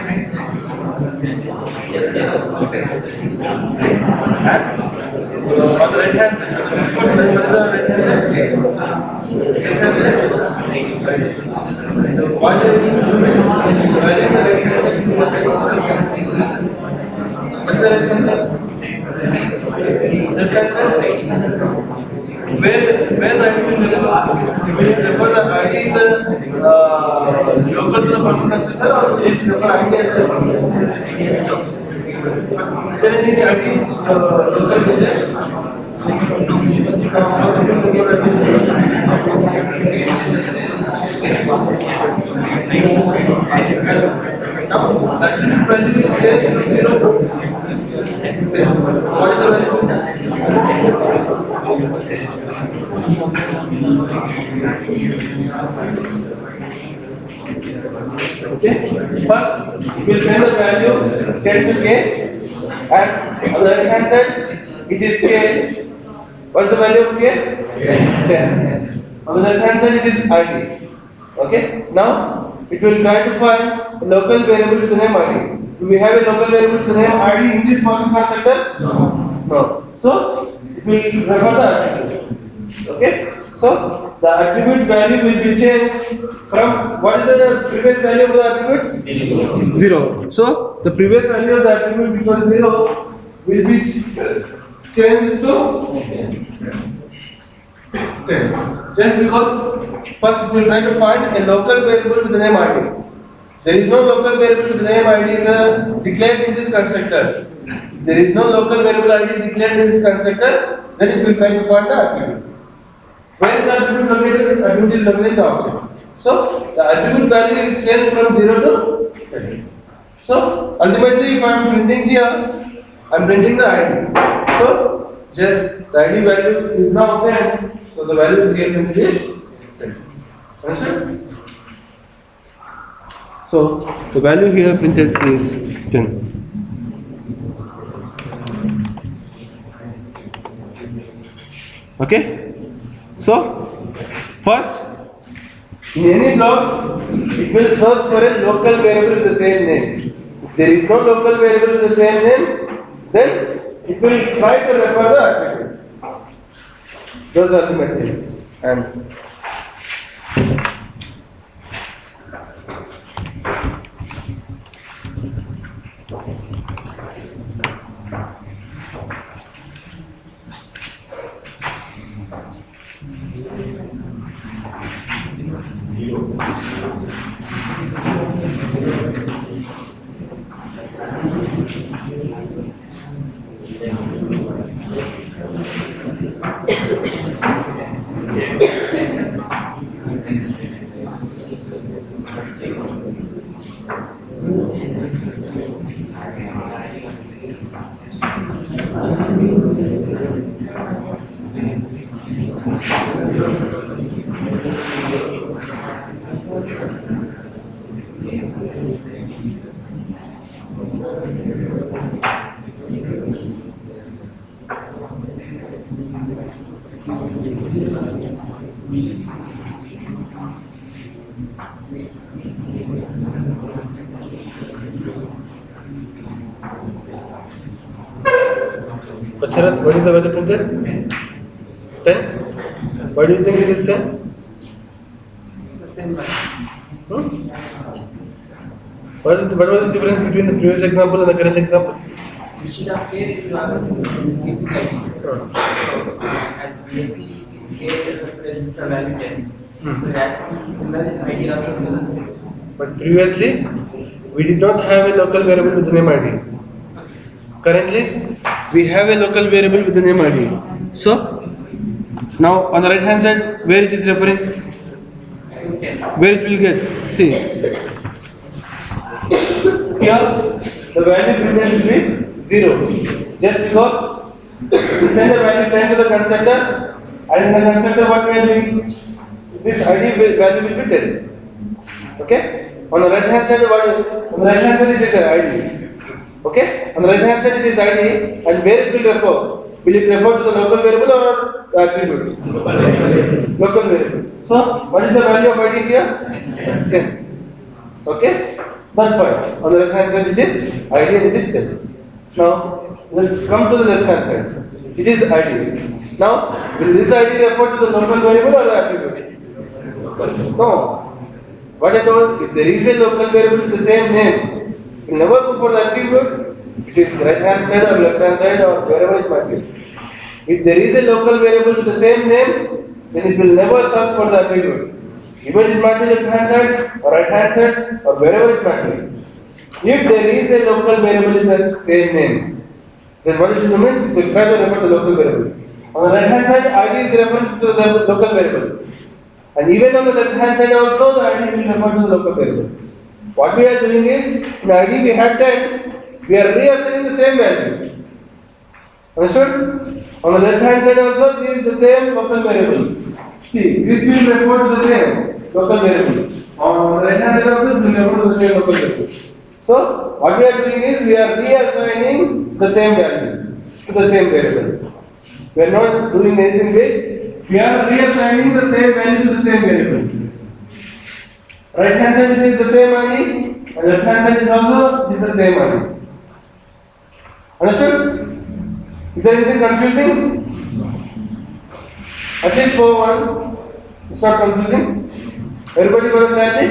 [SPEAKER 2] On the right hand side, what is the right hand side? So what is the right hand side? Where the ID will refer the ID is the local to the person constructor or is refer ID as the then the ID local to the now that value is there 0. What is the value? Okay, first we'll send the value 10 to k, and on the right hand side it is k. What's the value of k? 10. On the left hand side it is id. Okay, now it will try to find a local variable with the name id. Do we have a local variable with the name id in this person constructor? No. So it will refer the attribute. Okay, so the attribute value will be changed from what is the previous value of the attribute? 0. So the previous value of the attribute which was 0 will be changed to 10. Just because first it will try to find a local variable with the name id. There is no local variable with the name id declared in this constructor. There is no local variable id declared in this constructor. Then it will try to find the attribute. Where is the attribute located? The attribute is located in the object. So the attribute value is changed from 0 to 10. So ultimately, if I am printing here, I am printing the id. So just the id value is now 10. So the value here printed is 10. Understood? So the value here printed is 10. Okay? So first, in any blocks, it will search for a local variable with the same name. If there is no local variable with the same name, then it will try to refer the attribute. Those are the methods. And Sharat, what is the value printed? 10? Why do you think it is 10? What was the difference between the previous example and the current example?
[SPEAKER 3] We should have paid this one. And previously, here reference the value 10. So that's the idea of.
[SPEAKER 2] But previously, we did not have a local variable with the name ID. Currently, we have a local variable with the name ID. So, now on the right hand side, where it is referring? Where it will get? See, here the value printed will be 0. Just because we send a value 10 to the constructor, and in the constructor what we are doing, this ID value will be 10. Okay? On the right hand side, on the right hand side it is ID. Okay? On the right hand side it is ID, and where it will refer? Will it refer to the local variable or the attribute? Local variable. So, what is the value of ID here? 10. Okay? That's fine. On the left hand side it is ID and it is 10. Now, let's come to the left hand side. It is ID. Now, will this ID refer to the local variable or the attribute? No. What I told, if there is a local variable with the same name, it will never go for the attribute. It is right hand side or left hand side or wherever it might be. If there is a local variable with the same name, then it will never search for the attribute. Even it might be left hand side or right hand side or wherever it might be. If there is a local variable with the same name, then what it means? It will try to refer to the local variable. On the right hand side, ID is referring to the local variable. And even on the left hand side also, the ID will refer to the local variable. What we are doing is, in ID we had 10, we are reassigning the same value. Understood? On the left hand side also, it is the same local variable. See, this will refer to the same local variable. On the right hand side also, it will refer to the same local variable. So, what we are doing is, we are reassigning the same value to the same variable. We are not doing anything big. We are reassigning the same value to the same variable. Right hand side it is the same ID, and left hand side is also the same ID. Understood? Is there anything confusing? At least for one, it's not confusing. Everybody got clarity?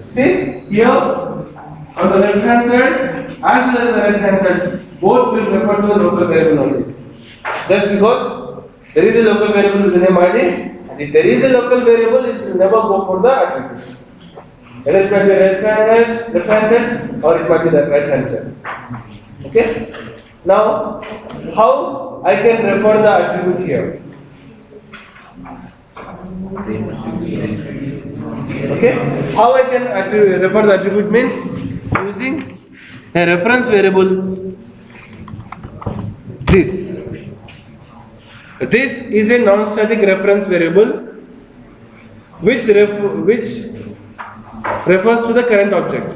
[SPEAKER 2] See, here on the left hand side as well as the right hand side, both will refer to the local variable only. Just because there is a local variable with the name ID, and if there is a local variable, it will never go for the attribute. Either it might be left hand side, or it might be the right hand side. Okay? Now, how I can refer the attribute here? Okay? How I can refer the attribute means using a reference variable. This is a non-static reference variable which refers to the current object.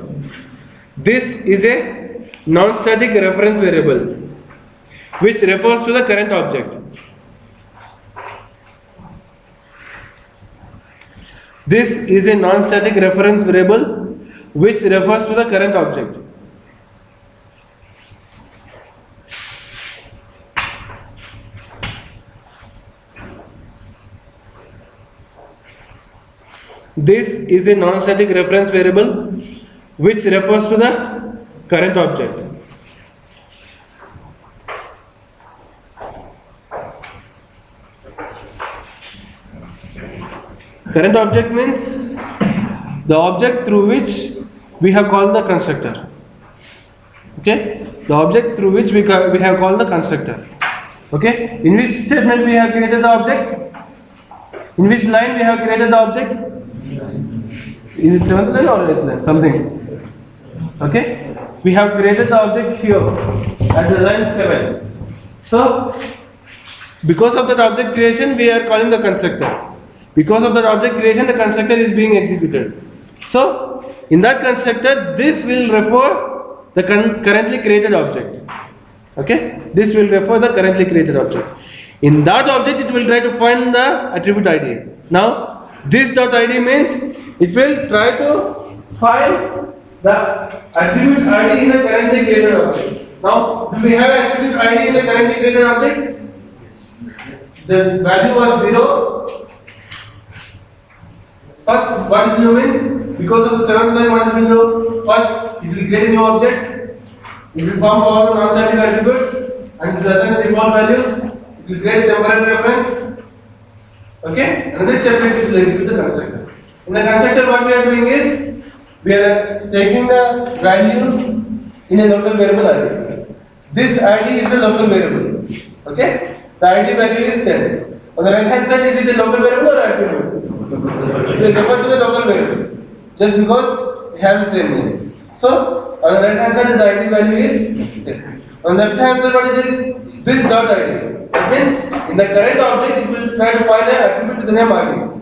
[SPEAKER 2] This is a non-static reference variable which refers to the current object. This is a non-static reference variable which refers to the current object. This is a non-static reference variable which refers to the current object. Current object means the object through which we have called the constructor. Okay? The object through which we have called the constructor. Okay? In which statement we have created the object? In which line we have created the object? In the 7th line or 8th line? Something. Okay? We have created the object here at the line 7. So, because of that object creation, we are calling the constructor. Because of that object creation, the constructor is being executed. So, in that constructor, this will refer the currently created object. Okay? This will refer the currently created object. In that object, it will try to find the attribute ID. Now, this dot ID means it will try to find the attribute ID in the currently created object. Now, do we have attribute ID in the currently created object? The value was 0. First, what it will do means, because of the 7th line, what it will do? First, it will create a new object, it will form all the non-static attributes, and it will assign the default values, it will create a temporary reference. Okay? Another step is it will execute the constructor. In the constructor, what we are doing is, we are taking the value in a local variable ID. This ID is a local variable. Okay? The ID value is 10. On the right hand side, is it a local variable or attribute? It will refer to the local variable just because it has the same name. So, on the right hand side the ID value is 10. On the left hand side what it is? This dot ID. That means in the current object it will try to find an attribute with the name ID.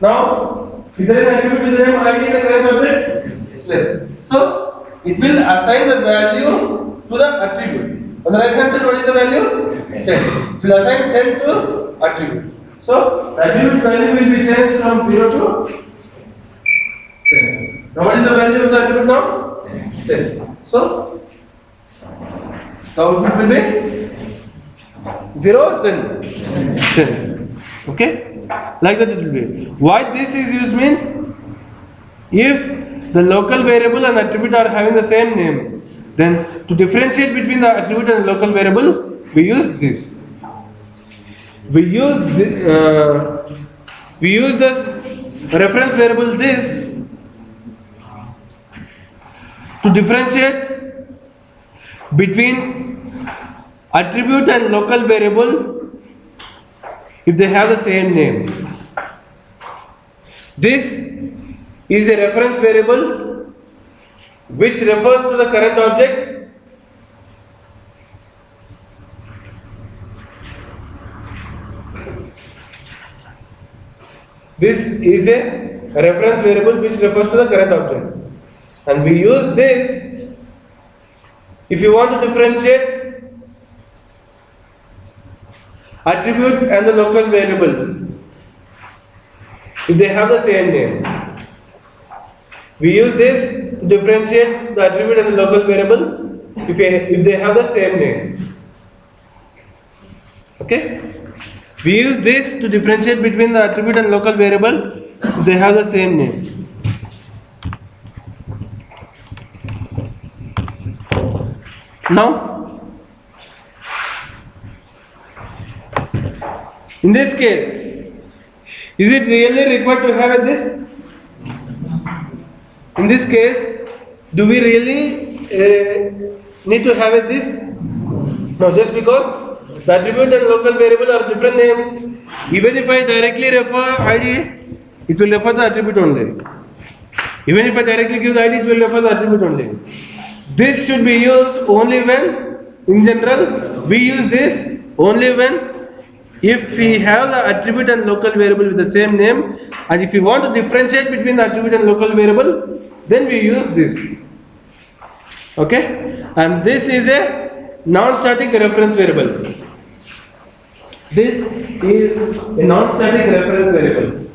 [SPEAKER 2] Now, is there an attribute with the name ID in the current object? Yes. So, it will assign the value to the attribute. On the right hand side, what is the value? 10. It will assign 10 to attribute. So, the attribute value will be changed from 0 to 10. Now, what is the value of the attribute now? 10. So, the output will be 0, 10. 10. Okay? Like that it will be. Why this is used means, if the local variable and attribute are having the same name, then to differentiate between the attribute and the local variable, we use this. We use the reference variable this to differentiate between attribute and local variable if they have the same name. This is a reference variable which refers to the current object the current object, and we use this if you want to differentiate attribute and the local variable if they have the same name. We use this to differentiate the attribute and the local variable if they have the same name. Okay? We use this to differentiate between the attribute and local variable if they have the same name. Now, in this case, is it really required to have this? In this case, do we really need to have this? No, just because the attribute and local variable are different names. Even if I directly refer ID, it will refer the attribute only. Even if I directly give the ID, it will refer the attribute only. This should be used only when, in general, we use this only when if we have the attribute and local variable with the same name, and if we want to differentiate between the attribute and local variable, then we use this. Okay? And this is a non-static reference variable. This is a non-static reference variable.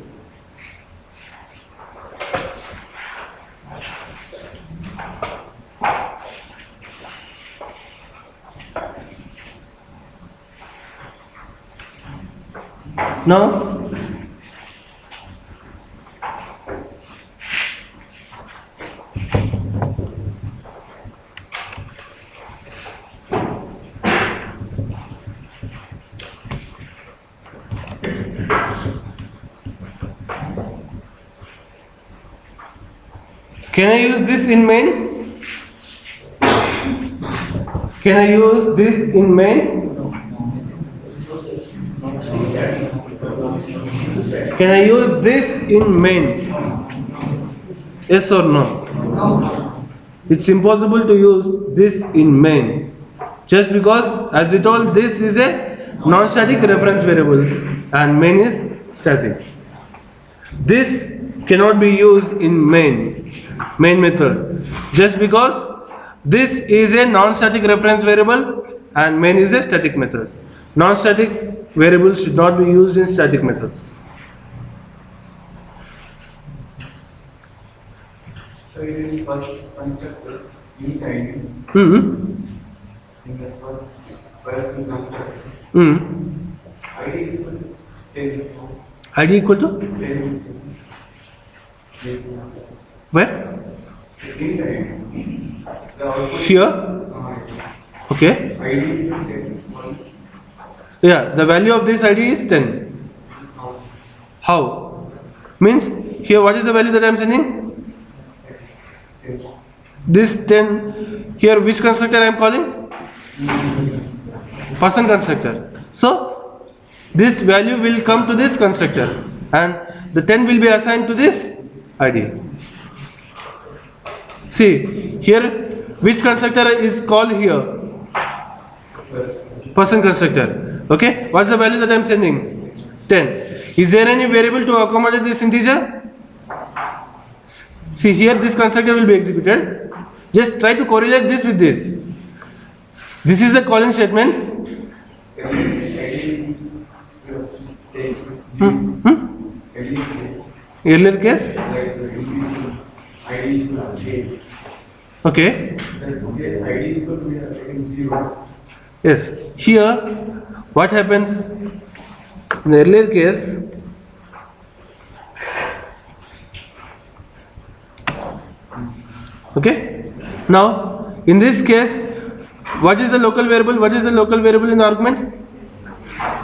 [SPEAKER 2] Now, can I use this in main? Can I use this in main? Can I use this in main? Yes or no? It's impossible to use this in main. Just because, as we told, this is a non-static reference variable and main is static. This cannot be used in main method. Just because this is a non-static reference variable and main is a static method. Non-static variables should not be used in static methods.
[SPEAKER 3] So it is first constructor, each ID. In the first constructor. ID equal to 10.
[SPEAKER 2] ID equal to?
[SPEAKER 3] 10.
[SPEAKER 2] Where?
[SPEAKER 3] In the output.
[SPEAKER 2] Here? Okay.
[SPEAKER 3] ID equal to 10.
[SPEAKER 2] Yeah, the value of this ID is 10. How? Means, here what is the value that I am sending? This 10, here which constructor I am calling? Person constructor. So, this value will come to this constructor and the 10 will be assigned to this ID. See here, which constructor is called here? Person constructor. Okay, what's the value that I am sending? 10. Is there any variable to accommodate this integer? See here, this constructor will be executed. Just try to correlate this with this. This is the calling statement. Earlier case? Okay. Yes. Here, what happens in the earlier case? Okay. Now, in this case, what is the local variable? What is the local variable in the argument?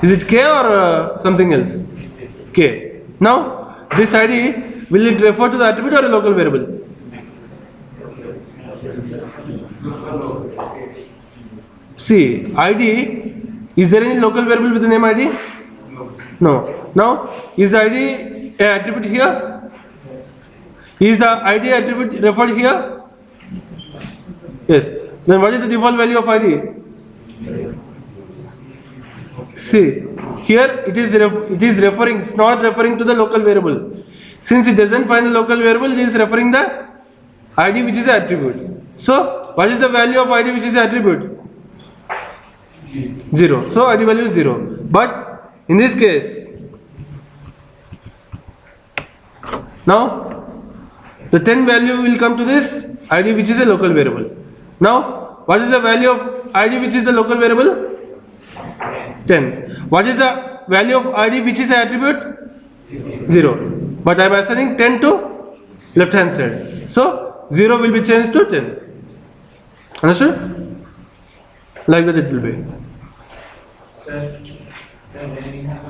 [SPEAKER 2] Is it k or something else? K. Now, this ID, will it refer to the attribute or a local variable? See, ID, is there any local variable with the name ID? No. Now, is the ID a attribute here? Is the ID attribute referred here? Yes. Then what is the default value of ID? See, here it is referring, it's not referring to the local variable. Since it doesn't find the local variable, it is referring the ID which is the attribute. So, what is the value of ID which is the attribute? 0. So, ID value is 0. But in this case, now the 10 value will come to this ID which is a local variable. Now, what is the value of ID which is the local variable? 10. What is the value of ID which is an attribute? 0. But I am assigning 10 to left hand side. So, 0 will be changed to 10. Understood? Like that it will be.
[SPEAKER 3] Sir, when we have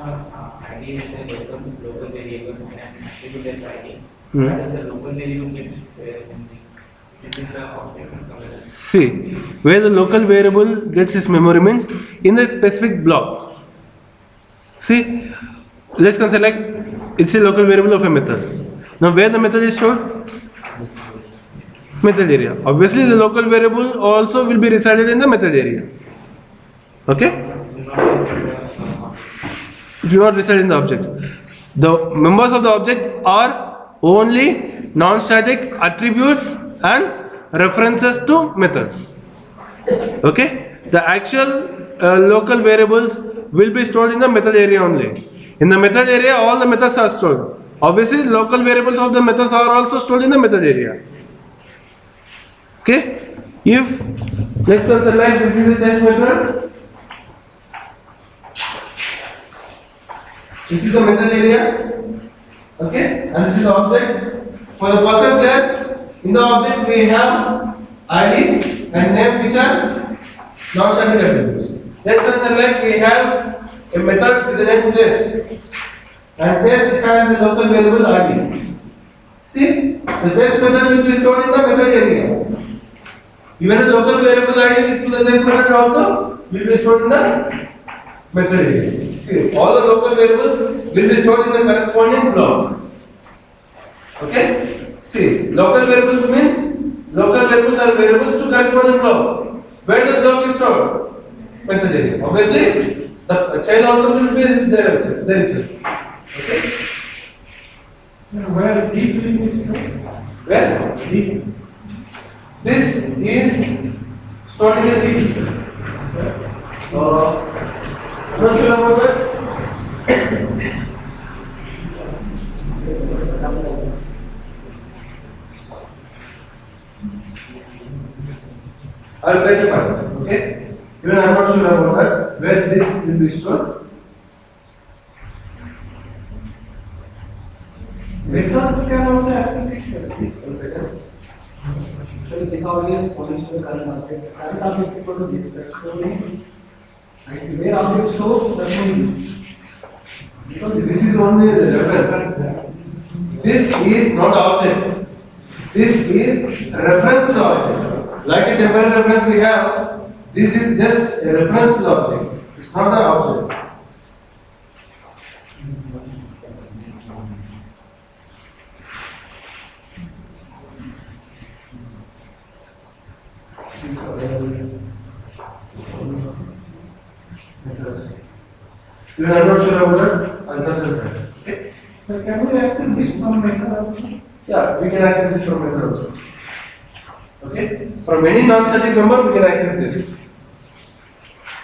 [SPEAKER 3] ID as a local variable and attribute as ID, what is the local variable it is the object?
[SPEAKER 2] See, where the local variable gets its memory means in the specific block. See, let's consider like it's a local variable of a method. Now, where the method is stored? Method area. Obviously, the local variable also will be resided in the method area. Okay? It will not reside in the object. The members of the object are only non-static attributes and references to methods. Okay? The actual local variables will be stored in the method area only. In the method area, all the methods are stored. Obviously, local variables of the methods are also stored in the method area. Okay? If let's consider like this is a test method. This is the method area. Okay? And this is the object. For the person class, in the object we have ID and name which are non-static attributes. Let's consider like we have a method with the name test. And test has a local variable ID. See, the test method will be stored in the method area. Even the local variable ID to the test method also will be stored in the method area. See, all the local variables will be stored in the corresponding blocks. Okay? See, local variables means local variables are variables to corresponding block. Where the block is stored? Method area. Obviously, the child also will be there itself. Okay?
[SPEAKER 4] Where deep will be stored?
[SPEAKER 2] Where?
[SPEAKER 4] Deep.
[SPEAKER 2] This is stored in the deep. I'm not sure about that. I'll try to find this, okay? Even I'm not sure about that, where this will be stored.
[SPEAKER 4] Methods can also access it.
[SPEAKER 2] One second.
[SPEAKER 4] So this always points to the current object. Current object equal to this. That's storing. And where object stores, that's only
[SPEAKER 2] Because this is only the reference. This is not object. This is reference to the object. Like a temporal reference we have, this is just a reference to the object. It's not the object.
[SPEAKER 4] these available methods.
[SPEAKER 2] If you are not sure about that, answer is right. Okay?
[SPEAKER 4] So can we access this from method also?
[SPEAKER 2] Yeah, we can access this from method also. Okay? From any non-static member, we can access this.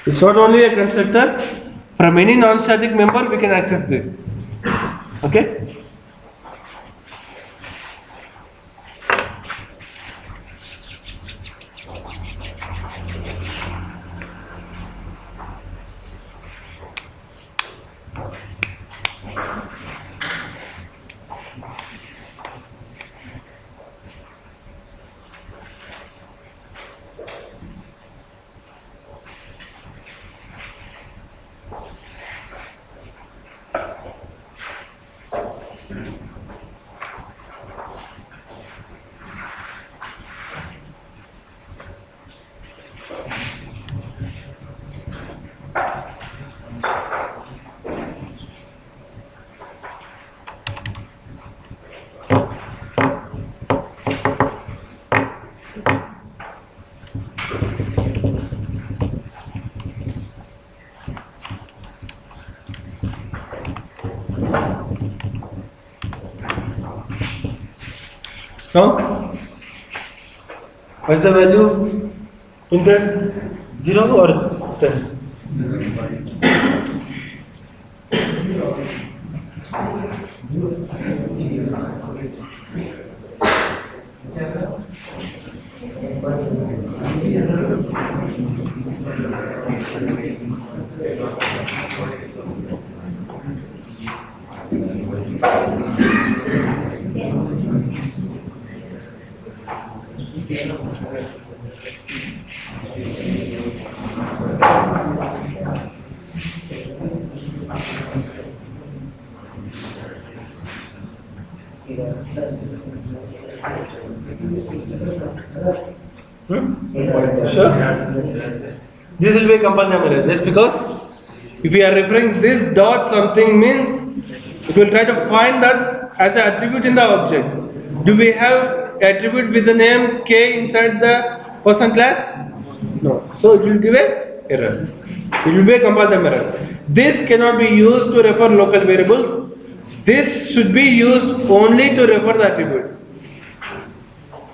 [SPEAKER 2] It's not only a constructor. From any non-static member, we can access this. Okay? Now, what's the value printed? 0 or 10? Sure? This will be a compulsory error just because if we are referring this dot something means it will try to find that as an attribute in the object. Do we have attribute with the name K inside the person class? No. So it will give a error. It will be a compulsory error. This cannot be used to refer local variables. This should be used only to refer the attributes.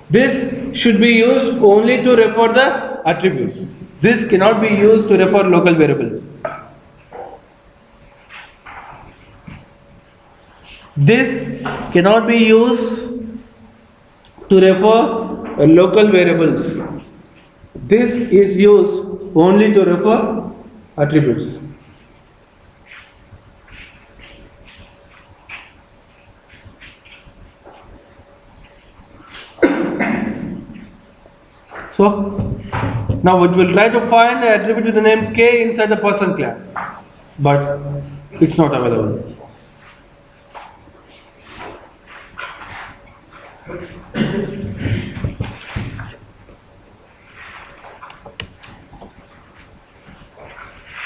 [SPEAKER 2] This should be used only to refer the attributes. This cannot be used to refer local variables. This cannot be used to refer local variables. This is used only to refer attributes. So, now it will try to find an attribute with the name K inside the person class, but it's not available.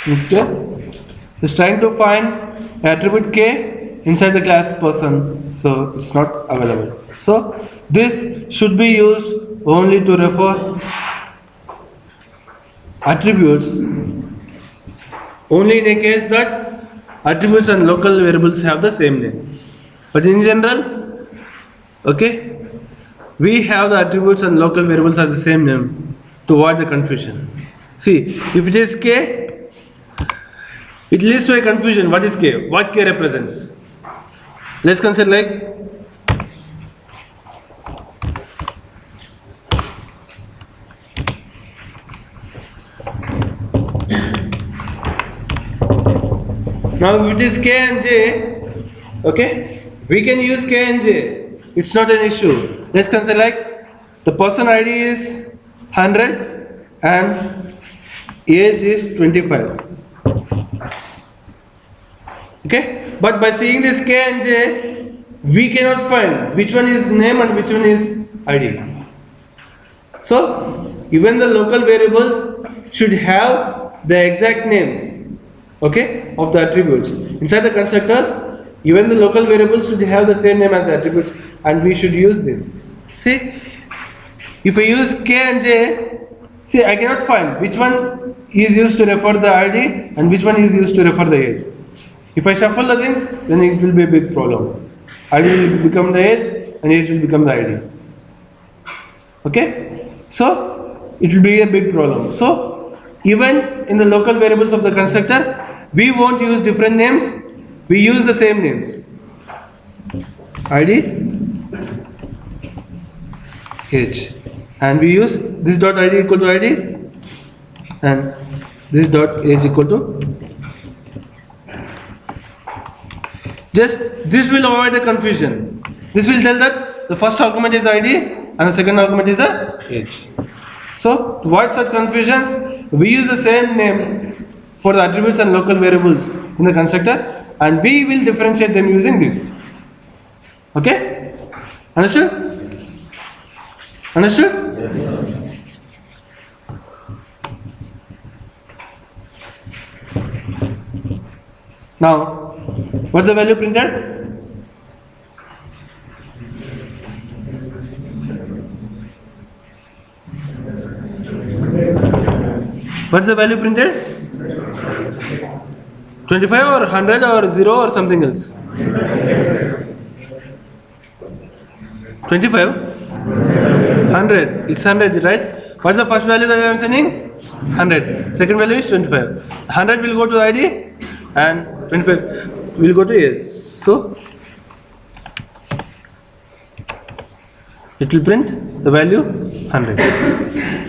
[SPEAKER 2] Okay, it's trying to find attribute K inside the class person, so it's not available. So, this should be used only to refer attributes only in a case that attributes and local variables have the same name. But in general, okay, we have the attributes and local variables as the same name to avoid the confusion. See, if it is K, it leads to a confusion. What is K? What K represents? Let's consider like now if it is K and J, okay, we can use K and J. It's not an issue. Let's consider like the person ID is 100 and age is 25. Okay, but by seeing this K and J, we cannot find which one is name and which one is ID. So even the local variables should have the exact names, okay, of the attributes. Inside the constructors, even the local variables should have the same name as the attributes, and we should use this. See, if I use K and J, See, I cannot find which one is used to refer the ID and which one is used to refer the age. If I shuffle the things, then it will be a big problem. ID will become the age and age will become the ID. Okay? So, it will be a big problem. So, even in the local variables of the constructor, we won't use different names, we use the same names. ID, age. And we use this dot ID equal to ID and this dot age equal to. Just this will avoid the confusion. This will tell that the first argument is ID and the second argument is the age. So to avoid such confusions, we use the same name for the attributes and local variables in the constructor, and we will differentiate them using this. Okay? Understood? Understood? Now, what's the value printed? What's the value printed? 25 or 100 or 0 or something else? 25? 100. It's 100, right? What's the first value that I am sending? 100. Second value is 25. 100 will go to ID and 25 will go to age. So, it will print the value 100.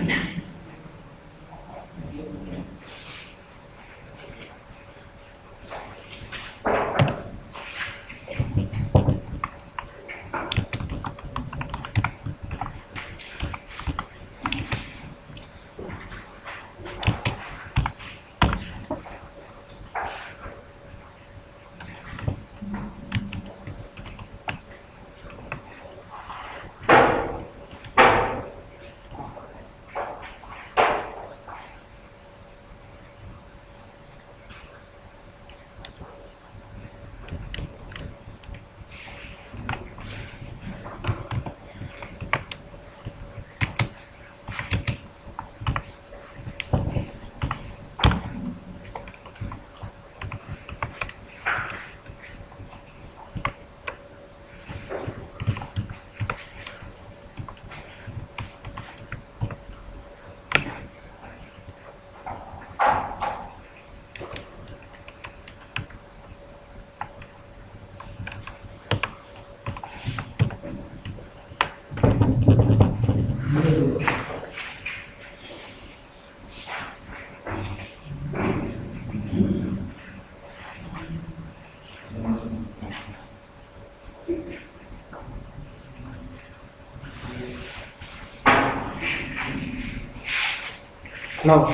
[SPEAKER 2] Now,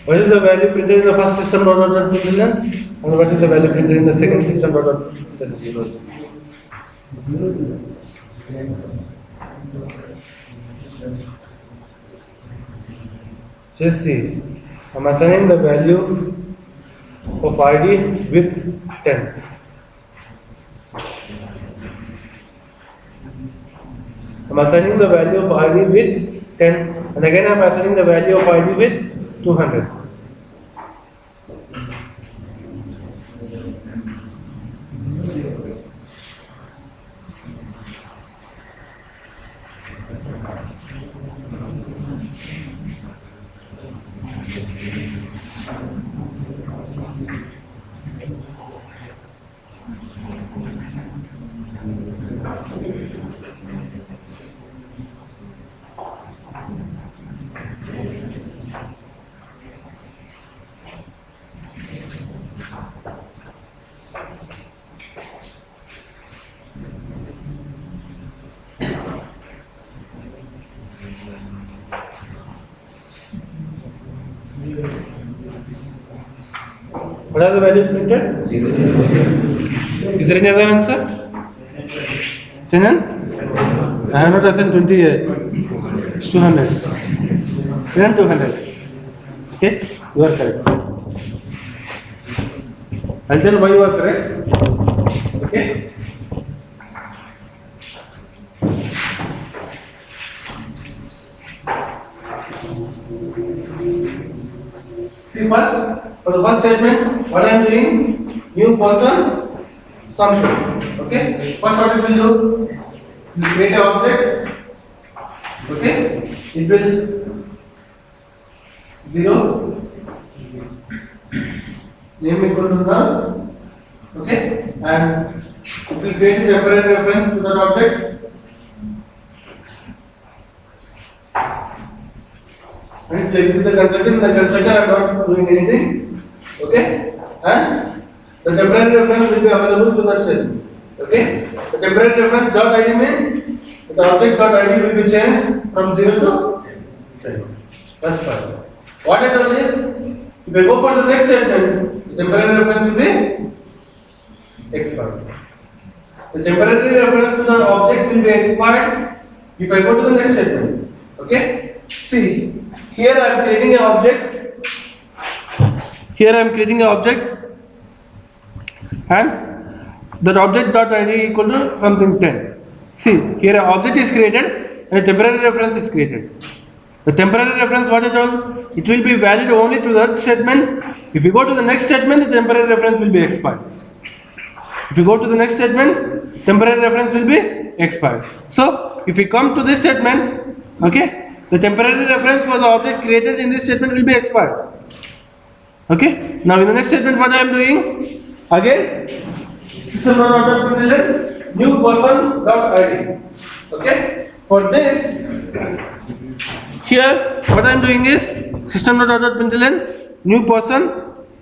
[SPEAKER 2] what is the value printed in the first system dot dot 2 million and what is the value printed in the second system dot dot 0? Just see, I'm assigning the value of ID with 10. I'm assigning the value of ID with 10 and again I'm assigning the value of ID with 200. What are the values printed? 0. Is there any other answer? 10? I have not assigned 20 yet. It's 200. 10 200. Okay? You are correct. I'll tell why you are correct. Okay. See first, for the first statement, what I am doing, new person, something. Okay. First, what it will do, you create an object. Okay. It will 0, name equal to null. Okay, and it will create a temporary reference to that object. And it execute the constructor. In the constructor, I am not doing anything. Okay, and the temporary reference will be available to the set. Okay, the temporary reference dot id means the object dot id will be changed from 0 to 10. That's fine. What I done is, if I go for the next statement, the temporary reference will be expired. The temporary reference to the object will be expired if I go to the next statement. Okay? See, here I am creating an object. Here I am creating an object, and that object dot id equal to something 10. See, here an object is created and a temporary reference is created. The temporary reference, what I told, it will be valid only to that statement. If you go to the next statement, the temporary reference will be expired. If you go to the next statement, temporary reference will be expired. So, if we come to this statement, okay, the temporary reference for the object created in this statement will be expired. Okay. Now, in the next statement, what I am doing, again, system dot new person dot id. Okay. For this, here, what I am doing is system dot new person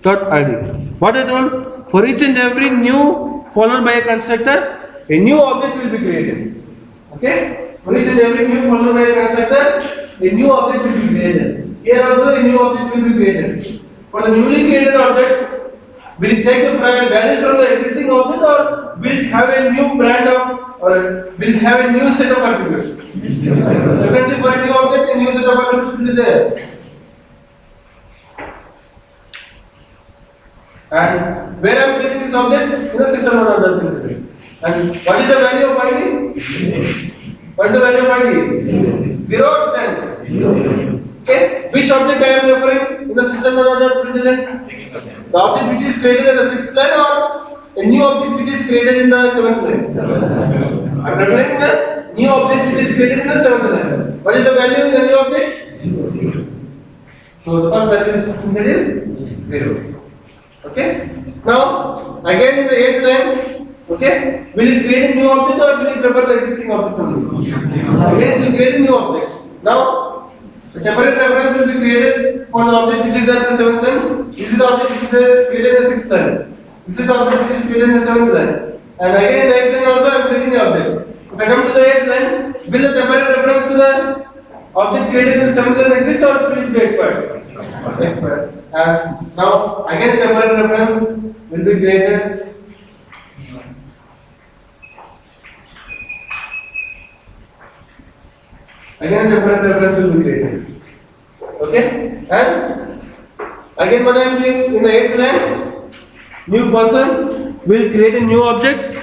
[SPEAKER 2] dot id. What I told, for each and every new followed by a constructor, a new object will be created. Okay? For each and every new followed by a constructor, a new object will be created. Here also a new object will be created. For the newly created object, will it take the values from the existing object, or will it have a new brand of, or will it have a new set of attributes? Definitely for a new object, a new set of attributes will be there. And where I am creating this object? In the system principle. And what is the value of id? What is the value of id? 0 or 10? Okay. Which object I am referring in the system principle? The object which is created in the 6th line, or a new object which is created in the 7th line? I am referring the new object which is created in the 7th line. What is the value of the new object? So the first value is 0. Okay. Now, again in the 8th line, okay, will it create a new object or will it refer the existing object only? Again, it will create a new object. Now, the temporary reference will be created for the object which is there in the 7th line. This is the object which is created in the 6th line. This is the object which is created in the 7th line. And again in the 8th line also I am creating the object. If I come to the 8th line, will the temporary reference to the object created in the 7th line exist, or will it be expired? Expired. And now again temporary reference will be created. Again temporary reference will be created. Okay? And again what I am doing in the 8th line, new person will create a new object.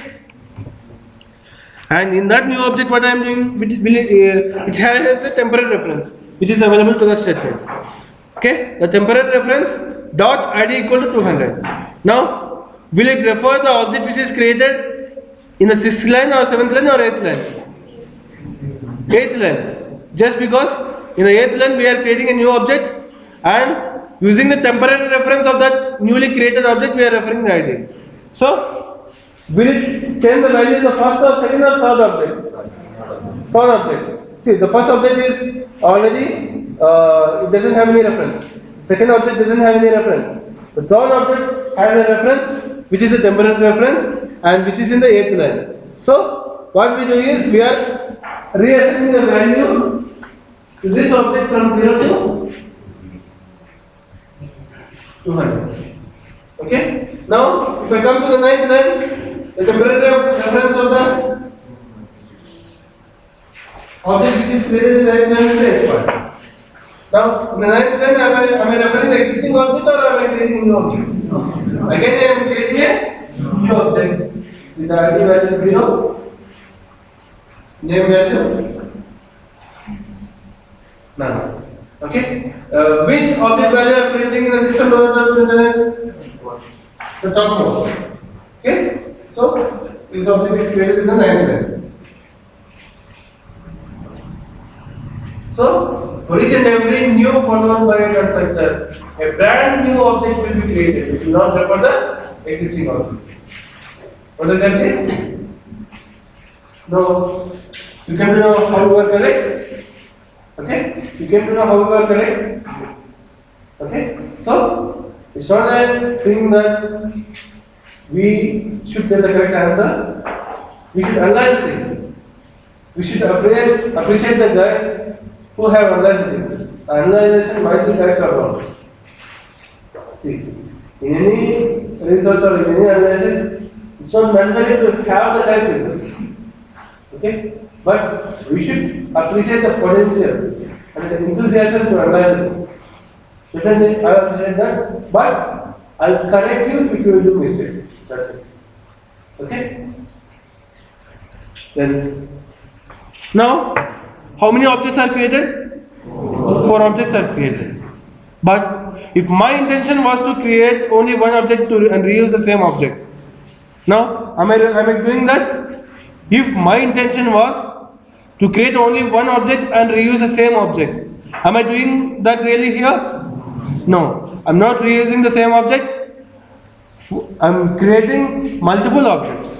[SPEAKER 2] And in that new object, what I am doing, it has a temporary reference which is available to the statement. Okay, the temporary reference dot id equal to 200. Now, will it refer the object which is created in the 6th line or 7th line or 8th line? 8th line. Just because in the 8th line we are creating a new object, and using the temporary reference of that newly created object we are referring the id. So, will it change the value in the first or second or third object? Third object. See, the first object is already, it doesn't have any reference. The second object doesn't have any reference. The third object has a reference which is a temporary reference and which is in the 8th line. So, what we do is we are reassigning the value to this object from 0 to 200. Okay? Now, if I come to the 9th line, the temporary reference of the object which is created in the 9th line is the expert. Now, in the 9th line, am I referring the existing object or am I creating a new object? Again, I am creating a new object.
[SPEAKER 1] with the ID value 0, name value none. Okay. Which object value are printing in the system development internet? The topmost. Okay. So this object is created in the 9th line. So for each and every new followed by a constructor, a brand new object will be created. It will not refer the existing object. What does that mean? No. You came to know how you are correct? Okay? You came to know how you are correct? Okay? So, it's not a thing that we should tell the correct answer. We should analyze things. We should appreciate the guys who have analyzed things. The analyzation might be correct or wrong. See, in any research or in any analysis, it's not mandatory to have the correct result. Okay? But we should appreciate the potential and the enthusiasm to analyze it. Certainly, I appreciate that, but I'll correct you if you do mistakes. That's it. Okay? Then, now, how many objects are created? 4 objects are created. But if my intention was to create only one object and reuse the same object, now am I doing that? If my intention was to create only one object and reuse the same object, am I doing that really here? No, I'm not reusing the same object. I'm creating multiple objects.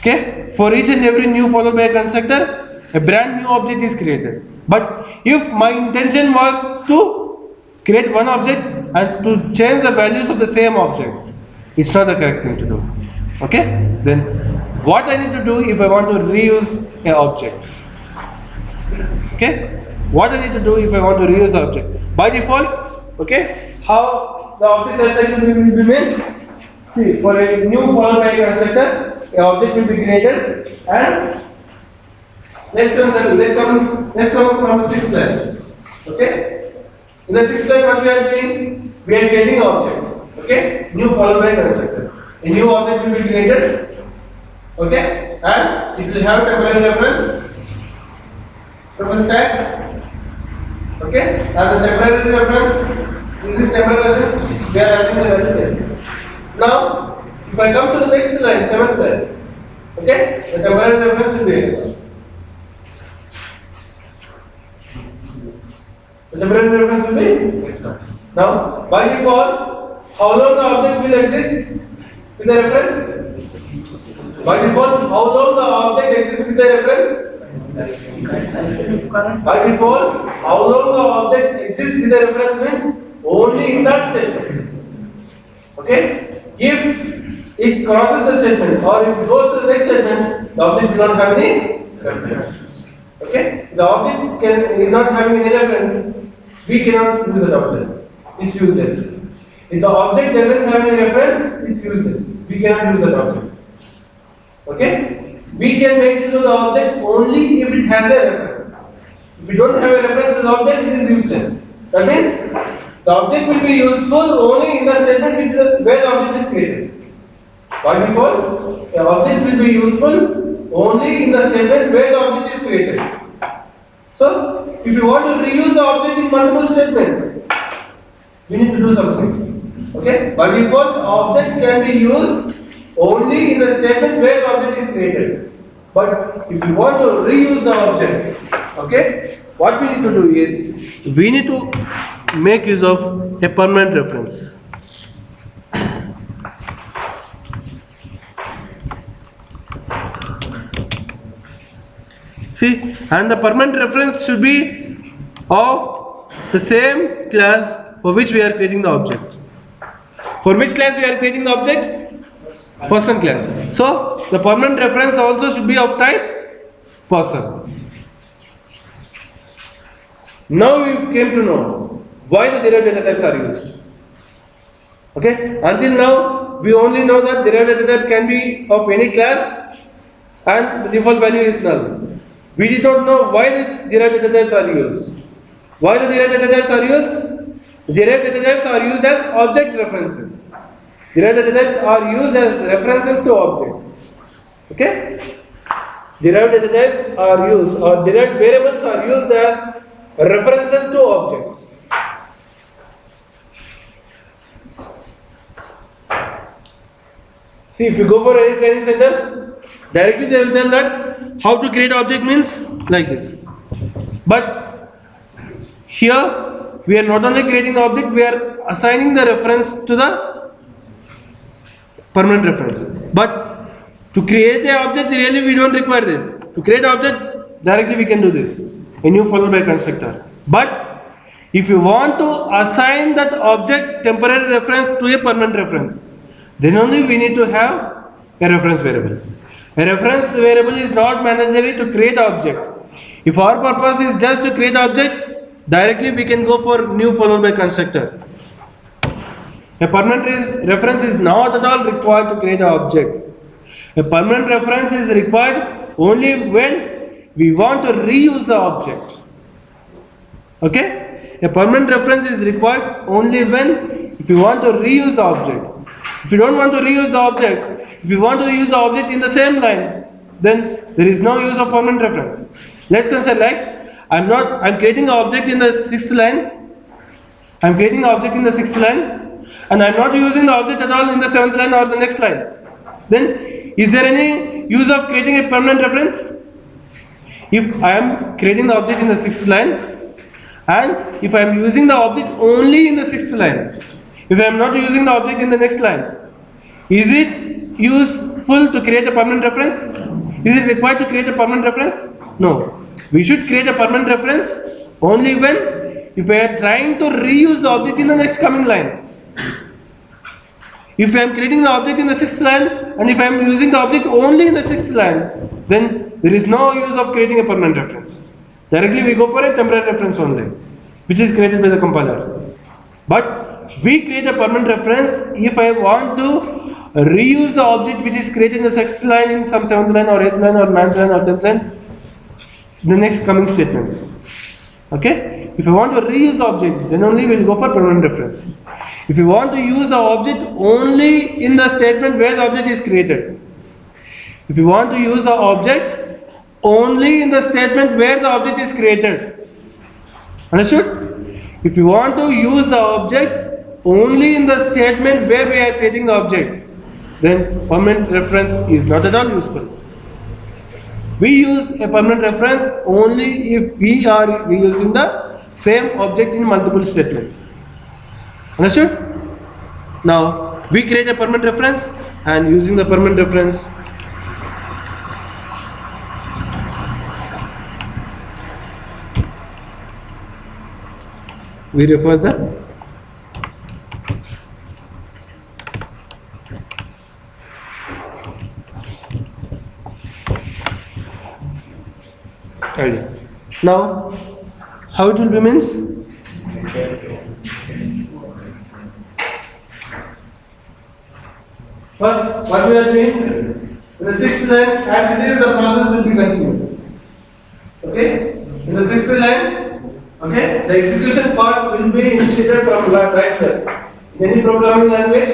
[SPEAKER 1] Okay? For each and every new followed by a constructor, a brand new object is created. But if my intention was to create one object and to change the values of the same object, it's not the correct thing to do. Okay? Then what I need to do if I want to reuse an object? Okay? What I need to do if I want to reuse the object? By default, okay, how the object lifecycle will be means? See, for a new followed by a constructor, an object will be created and let's come from the 6th line. Okay? In the 6th line, what we are doing? We are creating an object. Okay? New followed by a constructor. A new object will be created. Okay? And it will have temporary reference from a stack. Okay? And the temporary reference is in temporary reference. We are adding the value there. Now, if I come to the next line, 7th line. Okay? The temporary reference will be extra. The temporary reference will be extra. Now, by default, how long the object will exist with the reference? By default, how long the object exists with the reference? By default, how long the object exists with the reference means only in that statement. Okay? If it crosses the statement or if it goes to the next statement, the object will not have any reference. Okay? The object is not having any reference, we cannot use that object. It's useless. If the object doesn't have any reference, it's useless. We cannot use that object. Okay? We can make use of the object only if it has a reference. If we don't have a reference to the object, it is useless. That means the object will be useful only in the statement where the object is created. By default, the object will be useful only in the statement where the object is created. So, if you want to reuse the object in multiple statements, you need to do something. Okay? By default, the object can be used only in the statement where the object is created. But if you want to reuse the object, okay, what we need to do is, we need to make use of a permanent reference. See, and the permanent reference should be of the same class for which we are creating the object. For which class we are creating the object? Person class. So, the permanent reference also should be of type person. Now we came to know why the derived data types are used. Okay? Until now, we only know that derived data type can be of any class and the default value is null. We did not know why these derived data types are used. Why the derived data types are used? The derived data types are used as object references. Derived data types are used as references to objects.
[SPEAKER 2] Okay? Derived data types are used, or derived variables are used as references to objects. See, if you go for any training center, directly they will tell that how to create object means like this. But here we are not only creating the object, we are assigning the reference to the permanent reference. But to create the object, really we don't require this. To create object, directly we can do this. A new followed by constructor. But if you want to assign that object temporary reference to a permanent reference, then only we need to have a reference variable. A reference variable is not mandatory to create object. If our purpose is just to create object, directly we can go for new followed by constructor. A permanent reference is not at all required to create an object. A permanent reference is required only when we want to reuse the object. Okay? A permanent reference is required only when if you want to reuse the object. If you don't want to reuse the object, if you want to use the object in the same line, then there is no use of permanent reference. Let's consider like I'm creating an object in the 6th line. I'm creating an object in the 6th line, and I'm not using the object at all in the 7th line or the next line. Then is there any use of creating a permanent reference? If I am creating the object in the 6th line, and if I am using the object only in the 6th line, if I am not using the object in the next lines, is it useful to create a permanent reference? Is it required to create a permanent reference? No. We should create a permanent reference only when if we are trying to reuse the object in the next coming lines. If I am creating the object in the 6th line and if I am using the object only in the 6th line, then there is no use of creating a permanent reference. Directly we go for a temporary reference only, which is created by the compiler. But we create a permanent reference if I want to reuse the object which is created in the 6th line in some 7th line or 8th line or 9th line or 10th line, the next coming statements. Okay? If I want to reuse the object, then only we will go for permanent reference. If you want to use the object only in the statement where the object is created, if you want to use the object only in the statement where the object is created, understood? If you want to use the object only in the statement where we are creating the object, then permanent reference is not at all useful. We use a permanent reference only if we are using the same object in multiple statements. Understood? Now we create a permanent reference, and using the permanent reference we refer the idea. Now how it will be means? First, what we are doing, in the 6th line, as it is, the process will be continued. Okay? In the 6th line, okay, the execution part will be initiated from right left. In any programming language,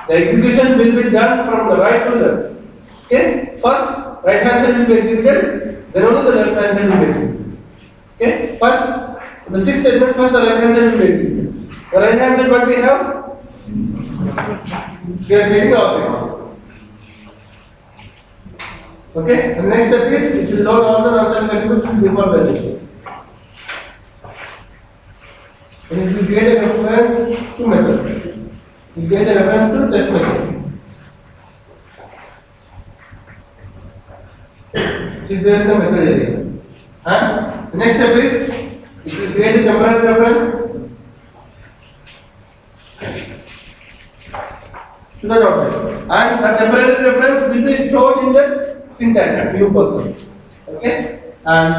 [SPEAKER 2] the execution will be done from the right to left. Okay? First, right hand side will be executed, then only the left hand side will be executed. Okay? First, the 6th statement, first the right hand side will be executed. The right hand side, what we have? We are creating the object. Okay, the next step is it will load all the non-static attributes from default values. And it will create a reference to methods. It will create a reference to test method, which is there in the method area. And the next step is it will create a temporary reference to that object, and the temporary reference will be stored in the syntax new person. Okay, and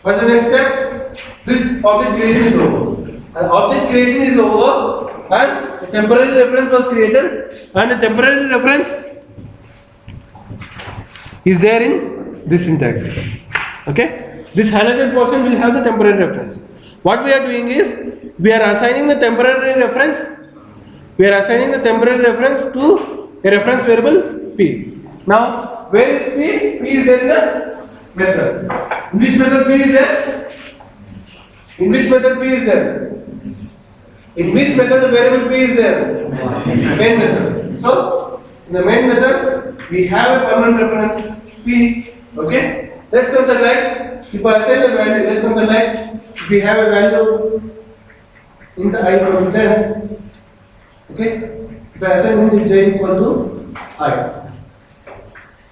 [SPEAKER 2] what's the next step? This object creation is over. And object creation is over, and the temporary reference was created, and the temporary reference is there in this syntax. Okay, this highlighted portion will have the temporary reference. What we are doing is we are assigning the temporary reference. We are assigning the temporary reference to a reference variable p. Now, where is P? P is there in the method. In which method P is there? In which method P is there? In which method the variable P is there? Main method. So, in the main method, we have a permanent reference P. Okay? Let's consider like, if I assign a value, let's consider like, if we have a value in the I equal to 10. Okay? If I assign int j equal to I.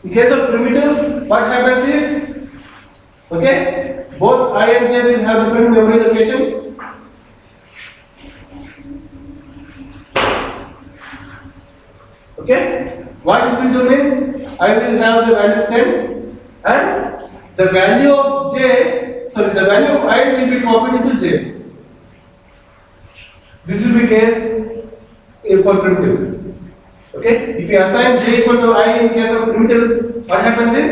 [SPEAKER 2] In case of primitives, what happens is, okay, both I and j will have different memory locations. Okay, what it will do means, I will have the value 10 and the value of j, sorry, the value of I will be copied into j. This will be case for primitives. Okay, if you assign j equal to I in case of primitives, what happens is,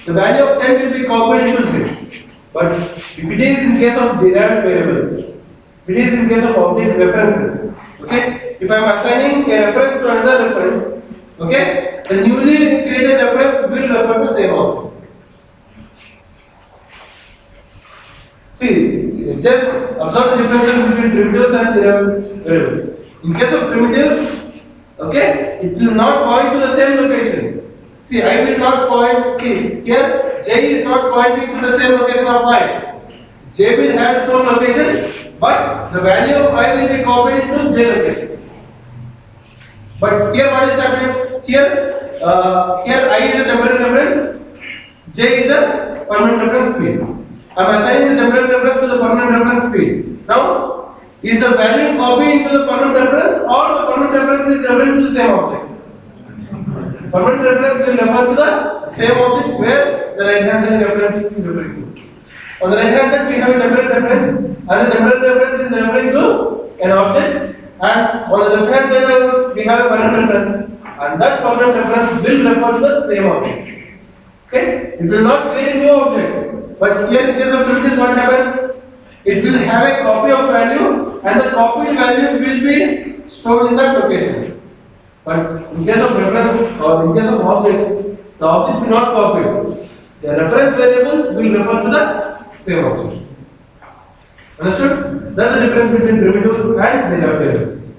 [SPEAKER 2] the value of 10 will be copied into j. But if it is in case of derived variables, if it is in case of object references, okay, if I am assigning a reference to another reference, okay, the newly created reference will refer to the same object. See, just observe the differences between primitives and derived variables. In case of primitives, okay, it will not point to the same location. See, I will not point, see, here j is not pointing to the same location of I. J will have its own location, but the value of I will be copied into j location. But here what is happening? Here I is a temporary reference, j is the permanent reference P. I am assigning the temporary reference to the permanent reference P. Now, is the value copied into the permanent reference or the permanent reference is referring to the same object? Permanent reference will refer to the same object where the right hand side reference is referring to. On the right hand side we have a temporary reference and the temporary reference is referring to an object, and on the left hand side we have a permanent reference and that permanent reference will refer to the same object. Okay? It will not create a new object, but here in case of primitives what happens? It will have a copy of value and the copied value will be stored in that location. But in case of reference or in case of objects, the object will not copy. The reference variable will refer to the same object. Understood? That's the difference between primitives and derived variables.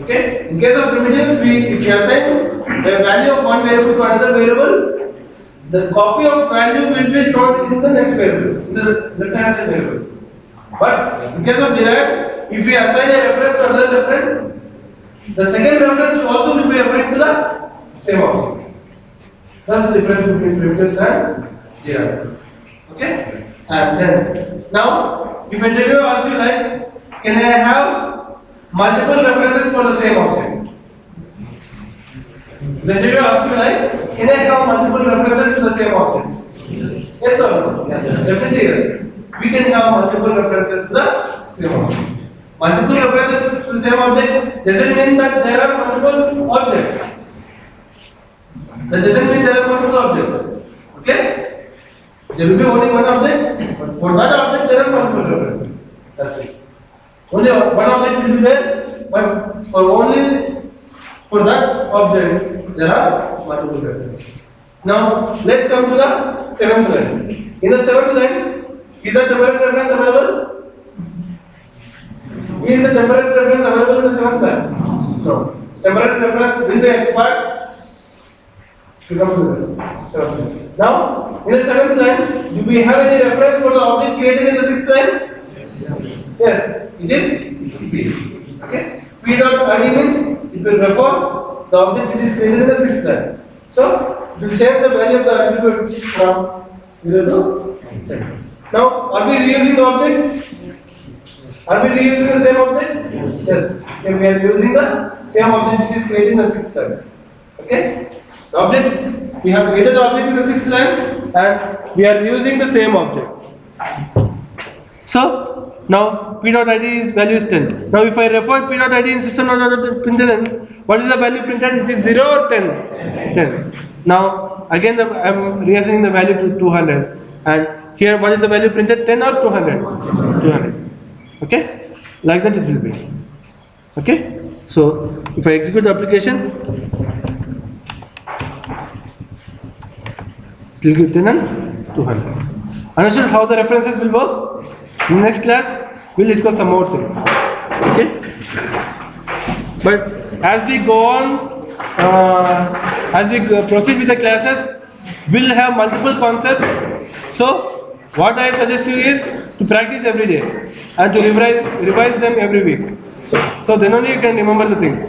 [SPEAKER 2] Okay? In case of primitives, if we assign a value of one variable to another variable, the copy of value will be stored in the next variable, in the left hand side variable. But in case of derived, if we assign a reference to another reference, the second reference will also be referring to the same object. That's the difference between primitives and derived. Okay? And then, now, if an interviewer asks you like, can I have multiple references for the same object? The interviewer asks you like, can I have multiple references to the same object? Yes or no? Yes. Definitely yes. We can have multiple references to the same object. Multiple references to the same object doesn't mean that there are multiple objects. That doesn't mean there are multiple objects. Okay? There will be only one object, but for that object there are multiple references. That's it. Only one object will be there, but for that object there are multiple references. Now let's come to the seventh line. In the seventh line, is the temporary reference available? Is the temporary reference available in the seventh line? No. Temporary reference will be expired to come to the seventh line. Now, in the seventh line, do we have any reference for the object created in the sixth line? Yes. It is P. Okay? P dot id means it will refer the object which is created in the sixth line. So, it will change the value of the attribute from 0 to 10. Now, are we reusing the object? Are we reusing the same object? Yes. Okay, we are using the same object which is created in the sixth line. Okay? The object, we have created the object in the sixth line and we are using the same object. So, now p dot id is value is 10. Now, if I refer p dot id in system.println, what is the value printed? It is 0 or 10? 10. Now, again, I am reassigning the value to 200. And here, what is the value printed? 10 or 200? 200. Okay? Like that it will be. Okay? So, if I execute the application, It will give 10 and 200. Understood how the references will work? In the next class, we'll discuss some more things. Okay? But as we go on, as we proceed with the classes, we'll have multiple concepts. So, what I suggest you is to practice every day and to revise them every week. So then only you can remember the things.